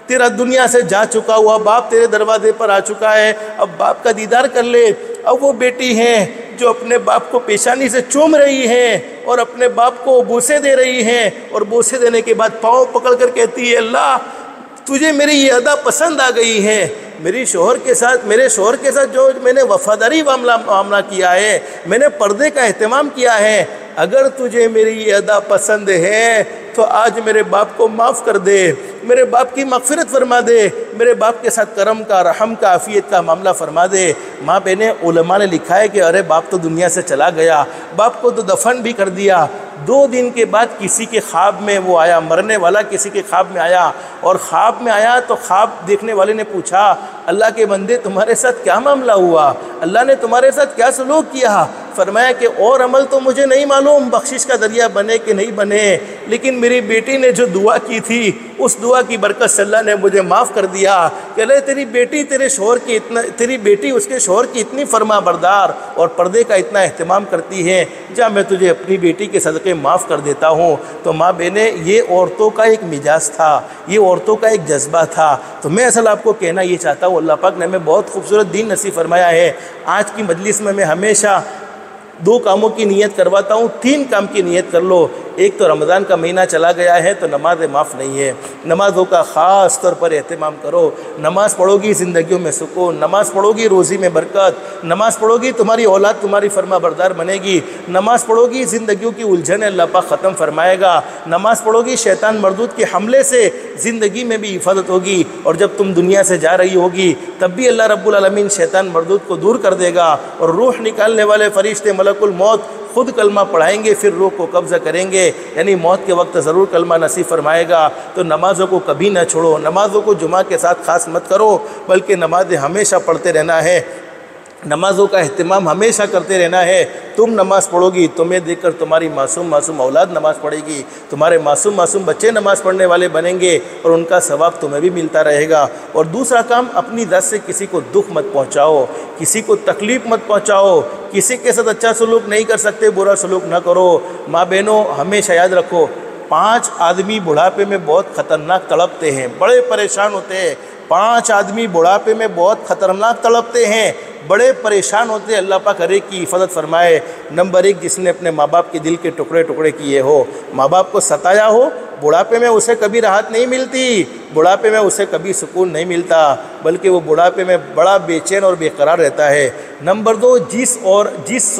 تیرا دنیا سے جا چکا ہوا باپ تیرے دروازے پر آ چکا ہے، اب باپ کا دیدار کر لے۔ اب وہ بیٹی ہیں جو اپنے باپ کو پیشانی سے چوم رہی ہیں اور اپنے باپ کو بوسے دے رہی ہیں، اور بوسے دینے کے بعد پاؤں پکڑ کر کہتی ہے، اللہ تجھے میری یہ ادا پسند آ گئی ہے، میرے شوہر کے ساتھ جو میں نے وفاداری معاملہ کیا ہے، میں نے پردے کا اہتمام کیا ہے، اگر تجھے میری یہ ادا پسند ہے تو آج میرے باپ کو معاف کر دے، میرے باپ کی مغفرت فرما دے، میرے باپ کے ساتھ کرم کا، رحم کا، عافیت کا معاملہ فرما دے۔ ماں بہنیں، علماء نے لکھا ہے کہ ارے باپ تو دنیا سے چلا گیا، باپ کو تو دفن بھی کر دیا، 2 دن کے بعد کسی کے خواب میں وہ آیا، مرنے والا کسی کے خواب میں آیا، اور خواب میں آیا تو خواب دیکھنے والے نے پوچھا، اللہ کے بندے تمہارے ساتھ کیا معاملہ ہوا، اللہ نے تمہارے ساتھ کیا سلوک کیا؟ فرمایا کہ اور عمل تو مجھے نہیں معلوم بخشش کا ذریعہ بنے کہ نہیں بنے، لیکن میری بیٹی نے جو دعا کی تھی اس دعا کی برکت سے اللہ نے مجھے معاف کر دیا کہ اللہ تیری بیٹی اس کے شوہر کی اتنی فرما بردار اور پردے کا اتنا اہتمام کرتی ہے، جا میں تجھے اپنی بیٹی کے صدقے معاف کر دیتا ہوں۔ تو ماں بہنیں، یہ عورتوں کا ایک مزاج تھا، یہ عورتوں کا ایک جذبہ تھا۔ تو میں اصل آپ کو کہنا یہ چاہتا ہوں، اللہ پاک نے ہمیں بہت خوبصورت دین نصیب فرمایا ہے۔ آج کی مجلس میں ہمیشہ 2 کاموں کی نیت کرواتا ہوں، 3 کام کی نیت کر لو۔ ایک تو رمضان کا مہینہ چلا گیا ہے تو نمازیں معاف نہیں ہے، نمازوں کا خاص طور پر اہتمام کرو۔ نماز پڑھو گی زندگیوں میں سکون، نماز پڑھو گی روزی میں برکت، نماز پڑھو گی تمہاری اولاد تمہاری فرما بردار بنے گی، نماز پڑھو گی زندگیوں کی الجھن اللہ پاک ختم فرمائے گا، نماز پڑھو گی شیطان مردود کے حملے سے زندگی میں بھی حفاظت ہوگی، اور جب تم دنیا سے جا رہی ہوگی تب بھی اللہ رب العالمین شیطان مردود کو دور کر دے گا، اور روح نکالنے والے فرشتے ملک الموت خود کلمہ پڑھائیں گے، پھر روح کو قبضہ کریں گے، یعنی موت کے وقت ضرور کلمہ نصیب فرمائے گا۔ تو نمازوں کو کبھی نہ چھوڑو، نمازوں کو جمعہ کے ساتھ خاص مت کرو، بلکہ نمازیں ہمیشہ پڑھتے رہنا ہے، نمازوں کا اہتمام ہمیشہ کرتے رہنا ہے۔ تم نماز پڑھو گی، تمہیں دیکھ کر تمہاری معصوم اولاد نماز پڑھے گی، تمہارے معصوم بچے نماز پڑھنے والے بنیں گے، اور ان کا ثواب تمہیں بھی ملتا رہے گا۔ اور دوسرا کام، اپنی ذات سے کسی کو دکھ مت پہنچاؤ، کسی کو تکلیف مت پہنچاؤ، کسی کے ساتھ اچھا سلوک نہیں کر سکتے برا سلوک نہ کرو۔ ماں بہنوں، ہمیشہ یاد رکھو، 5 آدمی بڑھاپے میں بہت خطرناک تڑپتے ہیں، بڑے پریشان ہوتے ہیں۔ 5 آدمی بڑھاپے میں بہت خطرناک تڑپتے ہیں، بڑے پریشان ہوتے ہیں، اللہ پاک ہر ایک کی حفاظت فرمائے۔ نمبر 1، جس نے اپنے ماں باپ کے دل کے ٹکڑے کیے ہو، ماں باپ کو ستایا ہو، بڑھاپے میں اسے کبھی راحت نہیں ملتی، بڑھاپے میں اسے کبھی سکون نہیں ملتا، بلکہ وہ بڑھاپے میں بڑا بے چین اور بے قرار رہتا ہے۔ نمبر 2، جس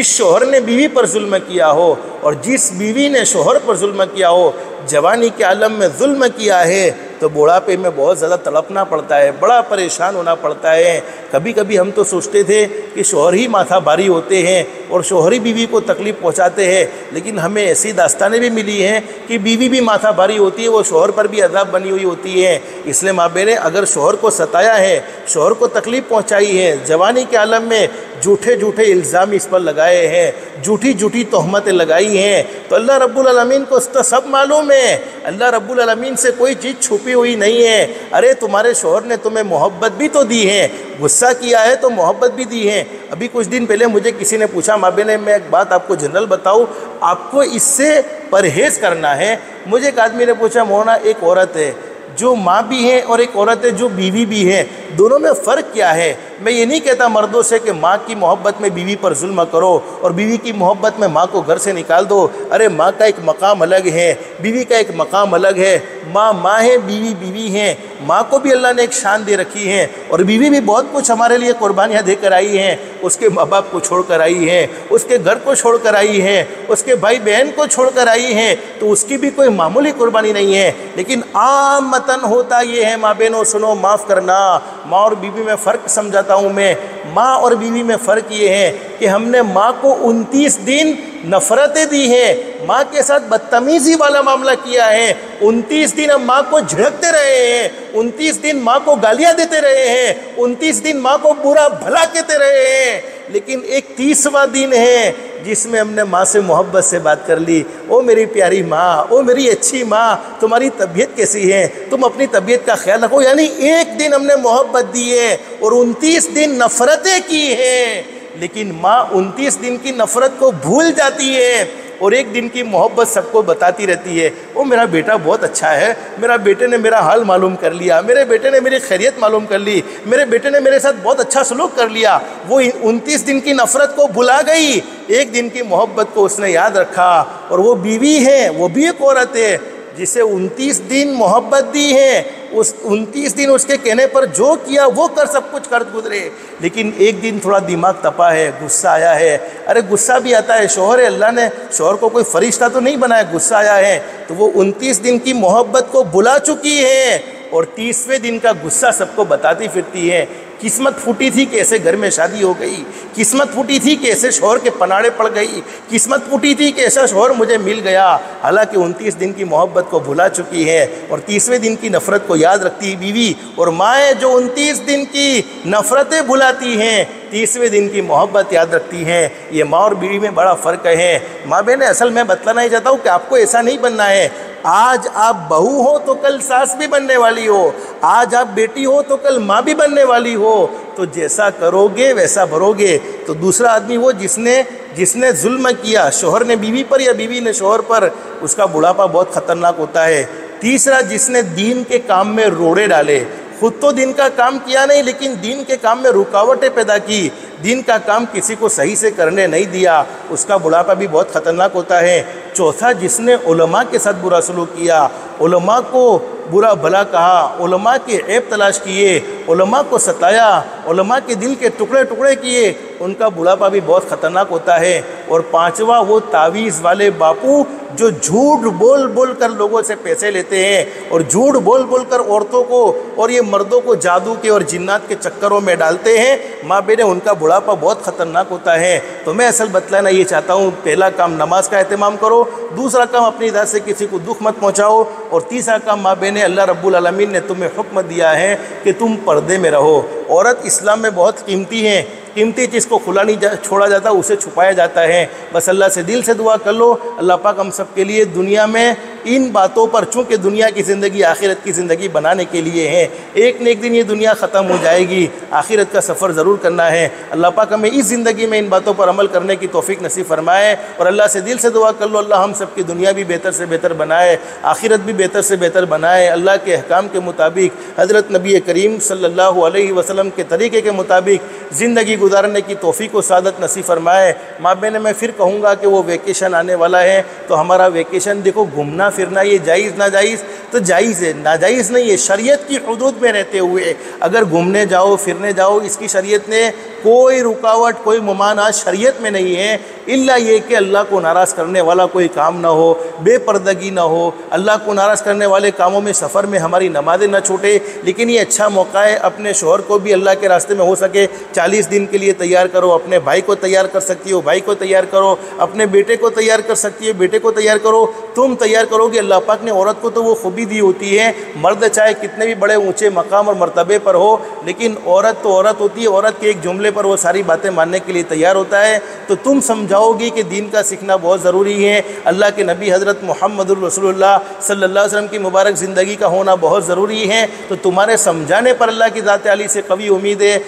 شوہر نے بیوی پر ظلم کیا ہو، اور جس بیوی نے شوہر پر ظلم کیا ہو، جوانی کے عالم میں ظلم کیا ہے، تو بڑھاپے میں بہت زیادہ تڑپنا پڑتا ہے، بڑا پریشان ہونا پڑتا ہے۔ کبھی کبھی ہم تو سوچتے تھے کہ شوہر ہی ماتھا بھاری ہوتے ہیں اور شوہر ہی بیوی کو تکلیف پہنچاتے ہیں، لیکن ہمیں ایسی داستانیں بھی ملی ہیں کہ بیوی بھی ماتھا بھاری ہوتی ہے، وہ شوہر پر بھی عذاب بنی ہوئی ہوتی ہے۔ اس لیے ماں بہنیں، اگر شوہر کو ستایا ہے، شوہر کو تکلیف پہنچائی ہے، جوانی کے عالم میں جھوٹے جھوٹے الزام اس پر لگائے ہیں، جھوٹی جھوٹی تہمتیں لگائی ہیں، تو اللہ رب العالمین کو تو سب معلوم ہے۔ اللہ رب العالمین سے کوئی چیز چھپی ہوئی نہیں ہے۔ ارے تمہارے شوہر نے تمہیں محبت بھی تو دی ہے، غصہ کیا ہے تو محبت بھی دی ہے۔ ابھی کچھ دن پہلے مجھے کسی نے پوچھا، ماں بہنیں میں ایک بات آپ کو جنرل بتاؤں، آپ کو اس سے پرہیز کرنا ہے۔ مجھے ایک آدمی نے پوچھا، مولانا ایک عورت ہے جو ماں بھی ہے اور ایک عورت ہے جو بیوی بھی ہے، دونوں میں فرق کیا ہے؟ میں یہ نہیں کہتا مردوں سے کہ ماں کی محبت میں بیوی پر ظلم کرو اور بیوی کی محبت میں ماں کو گھر سے نکال دو۔ ارے ماں کا ایک مقام الگ ہے، بیوی کا ایک مقام الگ ہے۔ ماں ماں ہے، بیوی بیوی ہے۔ ماں کو بھی اللہ نے ایک شان دے رکھی ہے اور بیوی بھی بہت کچھ ہمارے لیے قربانیاں دے کر آئی ہیں۔ اس کے ماں باپ کو چھوڑ کر آئی ہے، اس کے گھر کو چھوڑ کر آئی ہے، اس کے بھائی بہن کو چھوڑ کر آئی ہے، تو اس کی بھی کوئی معمولی قربانی نہیں ہے۔ لیکن عامتاً ہوتا یہ ہے، ماں بہنوں سنو، معاف کرنا، ماں اور بیوی میں فرق سمجھاتا ہوں میں۔ ماں اور بیوی میں فرق یہ ہے کہ ہم نے ماں کو 29 دن نفرتیں دی ہیں، ماں کے ساتھ بدتمیزی والا معاملہ کیا ہے۔ 29 دن ہم ماں کو جھڑکتے رہے ہیں، 29 دن ماں کو گالیاں دیتے رہے ہیں، 29 دن ماں کو برا بھلا کہتے رہے ہیں، لیکن ایک 30واں دن ہے جس میں ہم نے ماں سے محبت سے بات کر لی۔ او میری پیاری ماں، او میری اچھی ماں، تمہاری طبیعت کیسی ہے؟ تم اپنی طبیعت کا خیال رکھو۔ یعنی ایک دن ہم نے محبت دی ہے اور 29 دن نفرتیں کی ہیں، لیکن ماں 29 دن کی نفرت کو بھول جاتی ہے اور ایک دن کی محبت سب کو بتاتی رہتی ہے۔ او میرا بیٹا بہت اچھا ہے، میرا بیٹے نے میرا حال معلوم کر لیا، میرے بیٹے نے میری خیریت معلوم کر لی، میرے بیٹے نے میرے ساتھ بہت اچھا سلوک کر لیا۔ وہ 29 دن کی نفرت کو بھلا گئی، ایک دن کی محبت کو اس نے یاد رکھا۔ اور وہ بیوی ہے، وہ بھی ایک عورت ہے جسے 29 دن محبت دی ہے، اس 29 دن اس کے کہنے پر جو کیا وہ کر سب کچھ کر گزرے، لیکن ایک دن تھوڑا دماغ تپا ہے، غصہ آیا ہے۔ ارے غصہ بھی آتا ہے، شوہر ہے، اللہ نے شوہر کو کوئی فرشتہ تو نہیں بنایا، غصہ آیا ہے تو وہ 29 دن کی محبت کو بھلا چکی ہے اور 30ویں دن کا غصہ سب کو بتاتی پھرتی ہے۔ قسمت پھوٹی تھی کہ ایسے گھر میں شادی ہو گئی، قسمت پھوٹی تھی کہ ایسے شوہر کے پناڑے پڑ گئی، قسمت پھوٹی تھی کہ ایسا شوہر مجھے مل گیا۔ حالانکہ 29 دن کی محبت کو بھلا چکی ہے اور 30ویں دن کی نفرت کو یاد رکھتی بیوی اور مائیں جو 29 دن کی نفرتیں بھلاتی ہیں، 30ویں دن کی محبت یاد رکھتی ہیں۔ یہ ماں اور بیوی میں بڑا فرق ہے۔ ماں بہنیں، اصل میں بتلانا ہی چاہتا ہوں کہ آپ کو ایسا نہیں بننا ہے۔ آج آپ بہو ہو تو کل ساس بھی بننے والی ہو، آج آپ بیٹی ہو تو کل ماں بھی بننے والی ہو، تو جیسا کرو گے ویسا بھرو گے۔ تو دوسرا آدمی وہ جس نے ظلم کیا، شوہر نے بیوی پر یا بیوی نے شوہر پر، اس کا بڑھاپا بہت خطرناک ہوتا ہے۔ تیسرا، جس نے دین کے کام میں روڑے ڈالے، خود تو دین کا کام کیا نہیں لیکن دین کے کام میں رکاوٹیں پیدا کی، دین کا کام کسی کو صحیح سے کرنے نہیں دیا، اس کا بڑھاپا بھی بہت خطرناک ہوتا ہے۔ چوتھا، جس نے علماء کے ساتھ برا سلوک کیا، علماء کو برا بھلا کہا، علماء کے عیب تلاش کیے، علماء کو ستایا، علماء کے دل کے ٹکڑے ٹکڑے کیے، ان کا بڑھاپا بھی بہت خطرناک ہوتا ہے۔ اور پانچواں، وہ تعویذ والے باپو جو جھوٹ بول بول کر لوگوں سے پیسے لیتے ہیں اور جھوٹ بول بول کر عورتوں کو اور یہ مردوں کو جادو کے اور جنات کے چکروں میں ڈالتے ہیں، ماں بہنیں، ان کا بڑھاپا بہت خطرناک ہوتا ہے۔ تو میں اصل بتلانا یہ چاہتا ہوں، پہلا کام نماز کا اہتمام کرو، دوسرا کام اپنی ذات سے کسی کو دکھ مت پہنچاؤ، اور تیسرا کام ماں بہنیں، اللہ رب العالمین نے تمہیں حکم دیا ہے کہ تم پردے میں رہو۔ عورت اسلام میں بہت قیمتی ہے، قیمتی چیز کو کھلا نہیں چھوڑا جاتا، اسے چھپایا جاتا ہے۔ بس اللہ سے دل سے دعا کر لو، اللہ پاک ہم سب کے لیے دنیا میں ان باتوں پر، چونکہ دنیا کی زندگی آخرت کی زندگی بنانے کے لیے ہے، ایک نہ ایک دن یہ دنیا ختم ہو جائے گی، آخرت کا سفر ضرور کرنا ہے۔ اللہ پاک ہمیں اس زندگی میں ان باتوں پر عمل کرنے کی توفیق نصیب فرمائے، اور اللہ سے دل سے دعا کر لو، اللہ ہم سب کی دنیا بھی بہتر سے بہتر بنائے، آخرت بھی بہتر سے بہتر بنائے، اللہ کے احکام کے مطابق، حضرت نبی کریم صلی اللہ علیہ وسلم کے طریقے کے مطابق زندگی گزارنے کی توفیق و سعادت نصیب فرمائے۔ ماں بہن، میں پھر کہوں گا کہ وہ ویکیشن آنے والا ہے، تو ہمارا ویکیشن دیکھو گھومنا پھرنا یہ جائز ناجائز؟ تو جائز ہے، ناجائز نہیں ہے، شریعت کی حدود میں رہتے ہوئے اگر گھومنے جاؤ پھرنے جاؤ، اس کی شریعت نے کوئی رکاوٹ کوئی ممانعت شریعت میں نہیں ہے، الا یہ کہ اللہ کو ناراض کرنے والا کوئی کام نہ ہو، بے پردگی نہ ہو، اللہ کو ناراض کرنے والے کاموں میں سفر میں ہماری نمازیں نہ چھوٹے۔ لیکن یہ اچھا موقع ہے، اپنے شوہر کو بھی اللہ کے راستے میں ہو سکے 40 دن کے لیے تیار کرو، اپنے بھائی کو تیار کر سکتی ہو بھائی کو تیار کرو، اپنے بیٹے کو تیار کر سکتی ہے بیٹے کو تیار کرو، تم تیار کرو گے۔ اللہ پاک نے عورت کو تو وہ خوبی دی ہوتی ہے، مرد چاہے کتنے بھی بڑے اونچے مقام اور مرتبے پر ہو، لیکن عورت تو عورت ہوتی ہے، عورت کے ایک جملے پر وہ ساری باتیں ماننے کے لیے تیار ہوتا ہے۔ تو تم سمجھاؤ گی کہ دین کا سیکھنا بہت ضروری ہے، اللہ کے نبی حضرت محمد الرسول اللہ صلی اللہ علیہ وسلم کی مبارک زندگی کا ہونا بہت ضروری ہے، تو تمہارے سمجھانے پر اللہ کی ذات عالی سے قوی امید ہے۔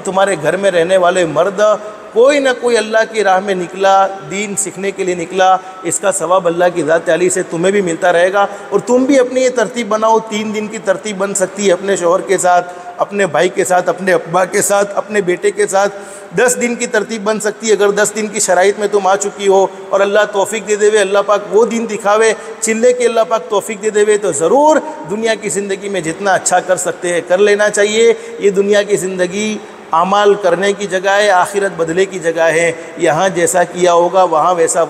تمہارے گھر میں رہنے والے مرد کوئی نہ کوئی اللہ کی راہ میں نکلا، دین سیکھنے کے لیے نکلا، اس کا ثواب اللہ کی ذات عالی سے تمہیں بھی ملتا رہے گا۔ اور تم بھی اپنی یہ ترتیب بناؤ، 3 دن کی ترتیب بن سکتی ہے اپنے شوہر کے ساتھ، اپنے بھائی کے ساتھ، اپنے ابا کے ساتھ، اپنے بیٹے کے ساتھ۔ 10 دن کی ترتیب بن سکتی ہے اگر 10 دن کی شرائط میں تم آ چکی ہو، اور اللہ توفیق دے دے، اللہ پاک وہ دن دکھاوے چلے کے اللہ پاک توفیق دے دے، تو ضرور دنیا کی زندگی میں جتنا اچھا کر سکتے ہیں کر لینا چاہیے۔ یہ دنیا کی زندگی اعمال کرنے کی جگہ ہے، آخرت بدلے کی جگہ ہے، یہاں جیسا کیا ہوگا وہاں ویسا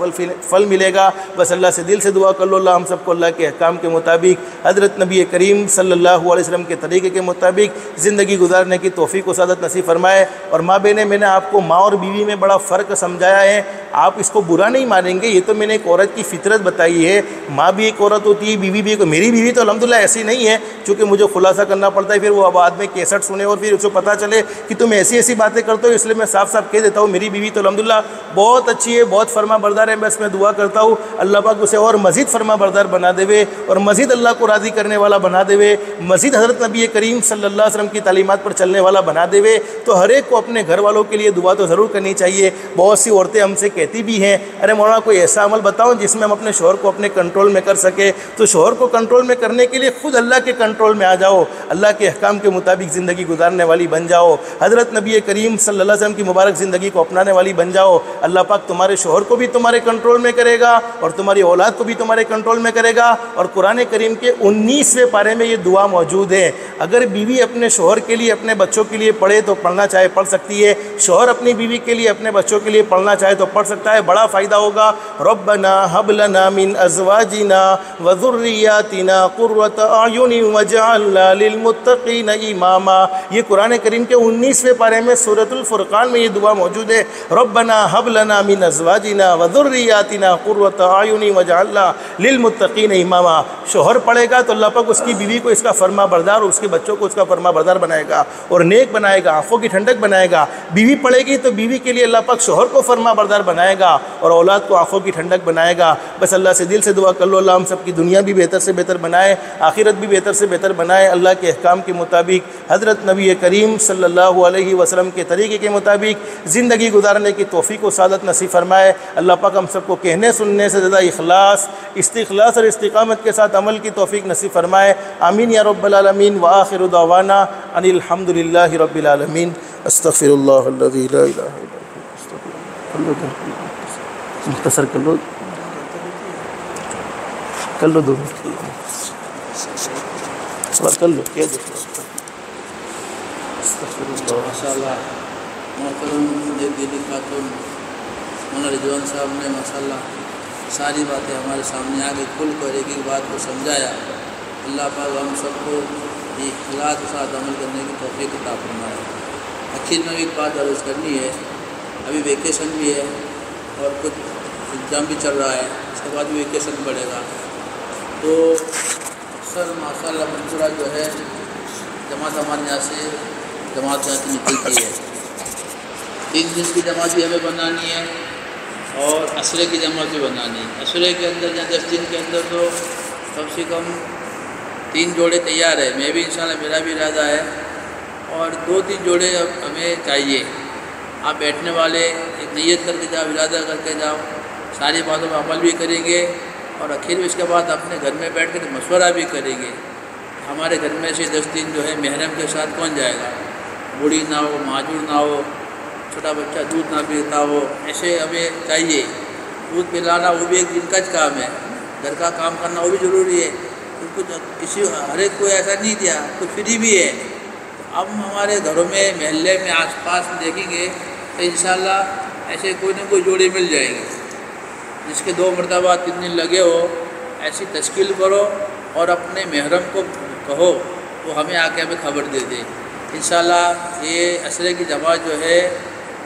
پھل ملے گا۔ بس اللہ سے دل سے دعا کر لو، اللہ ہم سب کو اللہ کے احکام کے مطابق، حضرت نبی کریم صلی اللہ علیہ وسلم کے طریقے کے مطابق زندگی گزارنے کی توفیق و سعادت نصیب فرمائے۔ اور ماں بہنیں، میں نے آپ کو ماں اور بیوی میں بڑا فرق سمجھایا ہے، آپ اس کو برا نہیں مانیں گے، یہ تو میں نے ایک عورت کی فطرت بتائی ہے۔ ماں بھی ایک عورت ہوتی ہے، بیوی بھی ایک۔ میری بیوی تو الحمدللہ ایسی نہیں ہے، چونکہ مجھے خلاصہ کرنا پڑتا ہے، پھر وہ بعد میں کیسٹ سنے اور پھر اس کو پتہ چلے کہ تم ایسی ایسی باتیں کرتے ہو، اس لیے میں صاف صاف کہہ دیتا ہوں میری بیوی تو الحمدللہ بہت اچھی ہے، بہت فرما بردار ہے۔ بس میں دعا کرتا ہوں اللہ پاک اسے اور مزید فرما بردار بنا دے اور مزید اللہ کو راضی کرنے والا بنا دے، مزید حضرت نبی کریم صلی اللہ علیہ وسلم کی تعلیمات پر چلنے والا بنا دے۔ تو ہر ایک کو اپنے گھر والوں کے لیے دعا تو ضرور کرنی چاہیے۔ بہت سی عورتیں ہم سے کہتی بھی ہیں، ارے مولانا کوئی ایسا عمل بتاؤ جس میں ہم اپنے شوہر کو اپنے کنٹرول میں کر سکے۔ تو شوہر کو کنٹرول میں کرنے کے لیے خود اللہ کے کنٹرول میں آ جاؤ، اللہ کے احکام کے مطابق زندگی گزارنے والی بن جاؤ، حضرت نبی کریم صلی اللہ علیہ وسلم کی مبارک زندگی کو اپنانے والی بن جاؤ۔ اللہ پاک تمہارے شوہر کو بھی تمہارے کنٹرول میں کرے گا اور تمہاری اولاد کو بھی تمہارے کنٹرول میں کرے گا۔ اور قرآن کریم کے 19ویں پارے میں یہ دعا موجود ہے، اگر بیوی اپنے شوہر کے لیے اپنے بچوں کے لیے پڑھے تو پڑھنا چاہے پڑھ سکتی ہے، شوہر اپنی بیوی کے لیے اپنے بچوں کے لیے پڑھنا چاہے تو پڑھ سکتا ہے، بڑا فائدہ ہوگا۔ ربنا هب لنا من ازواجنا وذرياتنا قرة اعين واجعلنا للمتقين اماما۔ یہ قرآن کریم کے 19ویں پارے میں سورۃ الفرقان میں یہ دعا موجود ہے، ربنا هب لنا من ازواجنا وذرياتنا قرة اعين واجعلنا للمتقين اماما۔ شوہر پڑھے گا تو اللہ پاک اس کی بیوی کو اس کا فرما بردار اور اس کے بچوں کو اس کا فرما بردار بنائے گا اور نیک بنائے گا، آنکھوں کی ٹھنڈک بنائے گا۔ بیوی پڑھے گی تو بیوی کے لیے اللہ پاک شوہر کو فرما بردار بنائے گا اور اولاد کو آنکھوں کی ٹھنڈک بنائے گا۔ بس اللہ سے دل سے دعا کر لو، اللہ ہم سب کی دنیا بھی بہتر سے بہتر بنائے، آخرت بھی بہتر سے بہتر بنائے، اللہ کے احکام کے مطابق، حضرت نبی کریم صلی اللہ علیہ وسلم کے طریقے کے مطابق زندگی گزارنے کی توفیق و سعادت نصیب فرمائے۔ اللہ پاک ہم سب کو کہنے سننے سے زیادہ اخلاص، استخلاص اور استقامت کے ساتھ عمل کی توفیق نصیب فرمائے، آمین یا رب العالمین۔ وآخر دعوانا ان الحمد للہ رب العالمین۔ استغفر اللہ الذی لا الہ الا ہوا۔ مختصر کر لو دو سوال کر لو، کیا دیکھ ماشاء اللہ محترم دلی خاتون مولانا رضوان صاحب نے ماشاء اللہ ساری باتیں ہمارے سامنے آ گئی، کھل کر ایک ایک بات کو سمجھایا۔ اللہ پاک ہم سب کو یہ اخلاص کے ساتھ عمل کرنے کی توفیق عطا فرمائے۔ آخر میں ایک بات عرض کرنی ہے، ابھی ویکیشن بھی ہے اور کچھ ایگزام بھی چل رہا ہے، اس کے بعد بھی ویکیشن پڑے گا، تو اکثر ماشاء اللہ منصورہ جو ہے جماعت ہمارے یہاں سے جماعت جہاں سے نکلتی ہے، 3 دن کی جماعت بھی ہمیں بنانی ہے اور عصرے کی جماعت بھی بنانی ہے۔ عصرے کے اندر یا 10 دن کے اندر تو کم سے کم 3 جوڑے تیار ہے، میں بھی انشاءاللہ میرا بھی ارادہ ہے، اور 2-3 جوڑے اب ہمیں چاہیے۔ آپ بیٹھنے والے ایک نیت کر کے جاؤ، ارادہ کر کے جاؤ، ساری باتوں پر عمل بھی کریں گے اور آخر میں اس کے بعد اپنے گھر میں بیٹھ کر مشورہ بھی کریں گے۔ ہمارے گھر میں سے 10 دن جو ہے محرم کے ساتھ کون جائے گا، بوڑھی نہ ہو، معذور نہ ہو، چھوٹا بچہ دودھ نہ پیتا ہو، ایسے ہمیں چاہیے۔ دودھ پلانا وہ بھی ایک دن کا کام ہے، گھر کا کام کرنا وہ بھی ضروری ہے، کچھ کسی ہر ایک کو ایسا نہیں دیا، کچھ فری بھی ہے۔ اب ہمارے گھروں میں، محلے میں، آس پاس میں دیکھیں گے تو انشاءاللہ ایسے کوئی نہ کوئی جوڑی مل جائے گی جس کے 2 مرتبہ 3 دن لگے ہو، ایسی تشکیل کرو اور اپنے محرم کو کہو وہ ہمیں آ کے ہمیں خبر دے دے۔ انشاءاللہ یہ عشرے کی جماعت جو ہے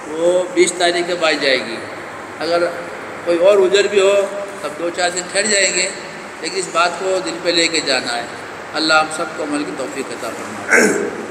وہ 20 تاریخ کے بعد جائے گی۔ اگر کوئی اور عذر بھی ہو تب 2-4 دن ٹھہر جائیں گے، لیکن اس بات کو دل پہ لے کے جانا ہے۔ اللہ ہم سب کو عمل کی توفیق عطا فرمائے۔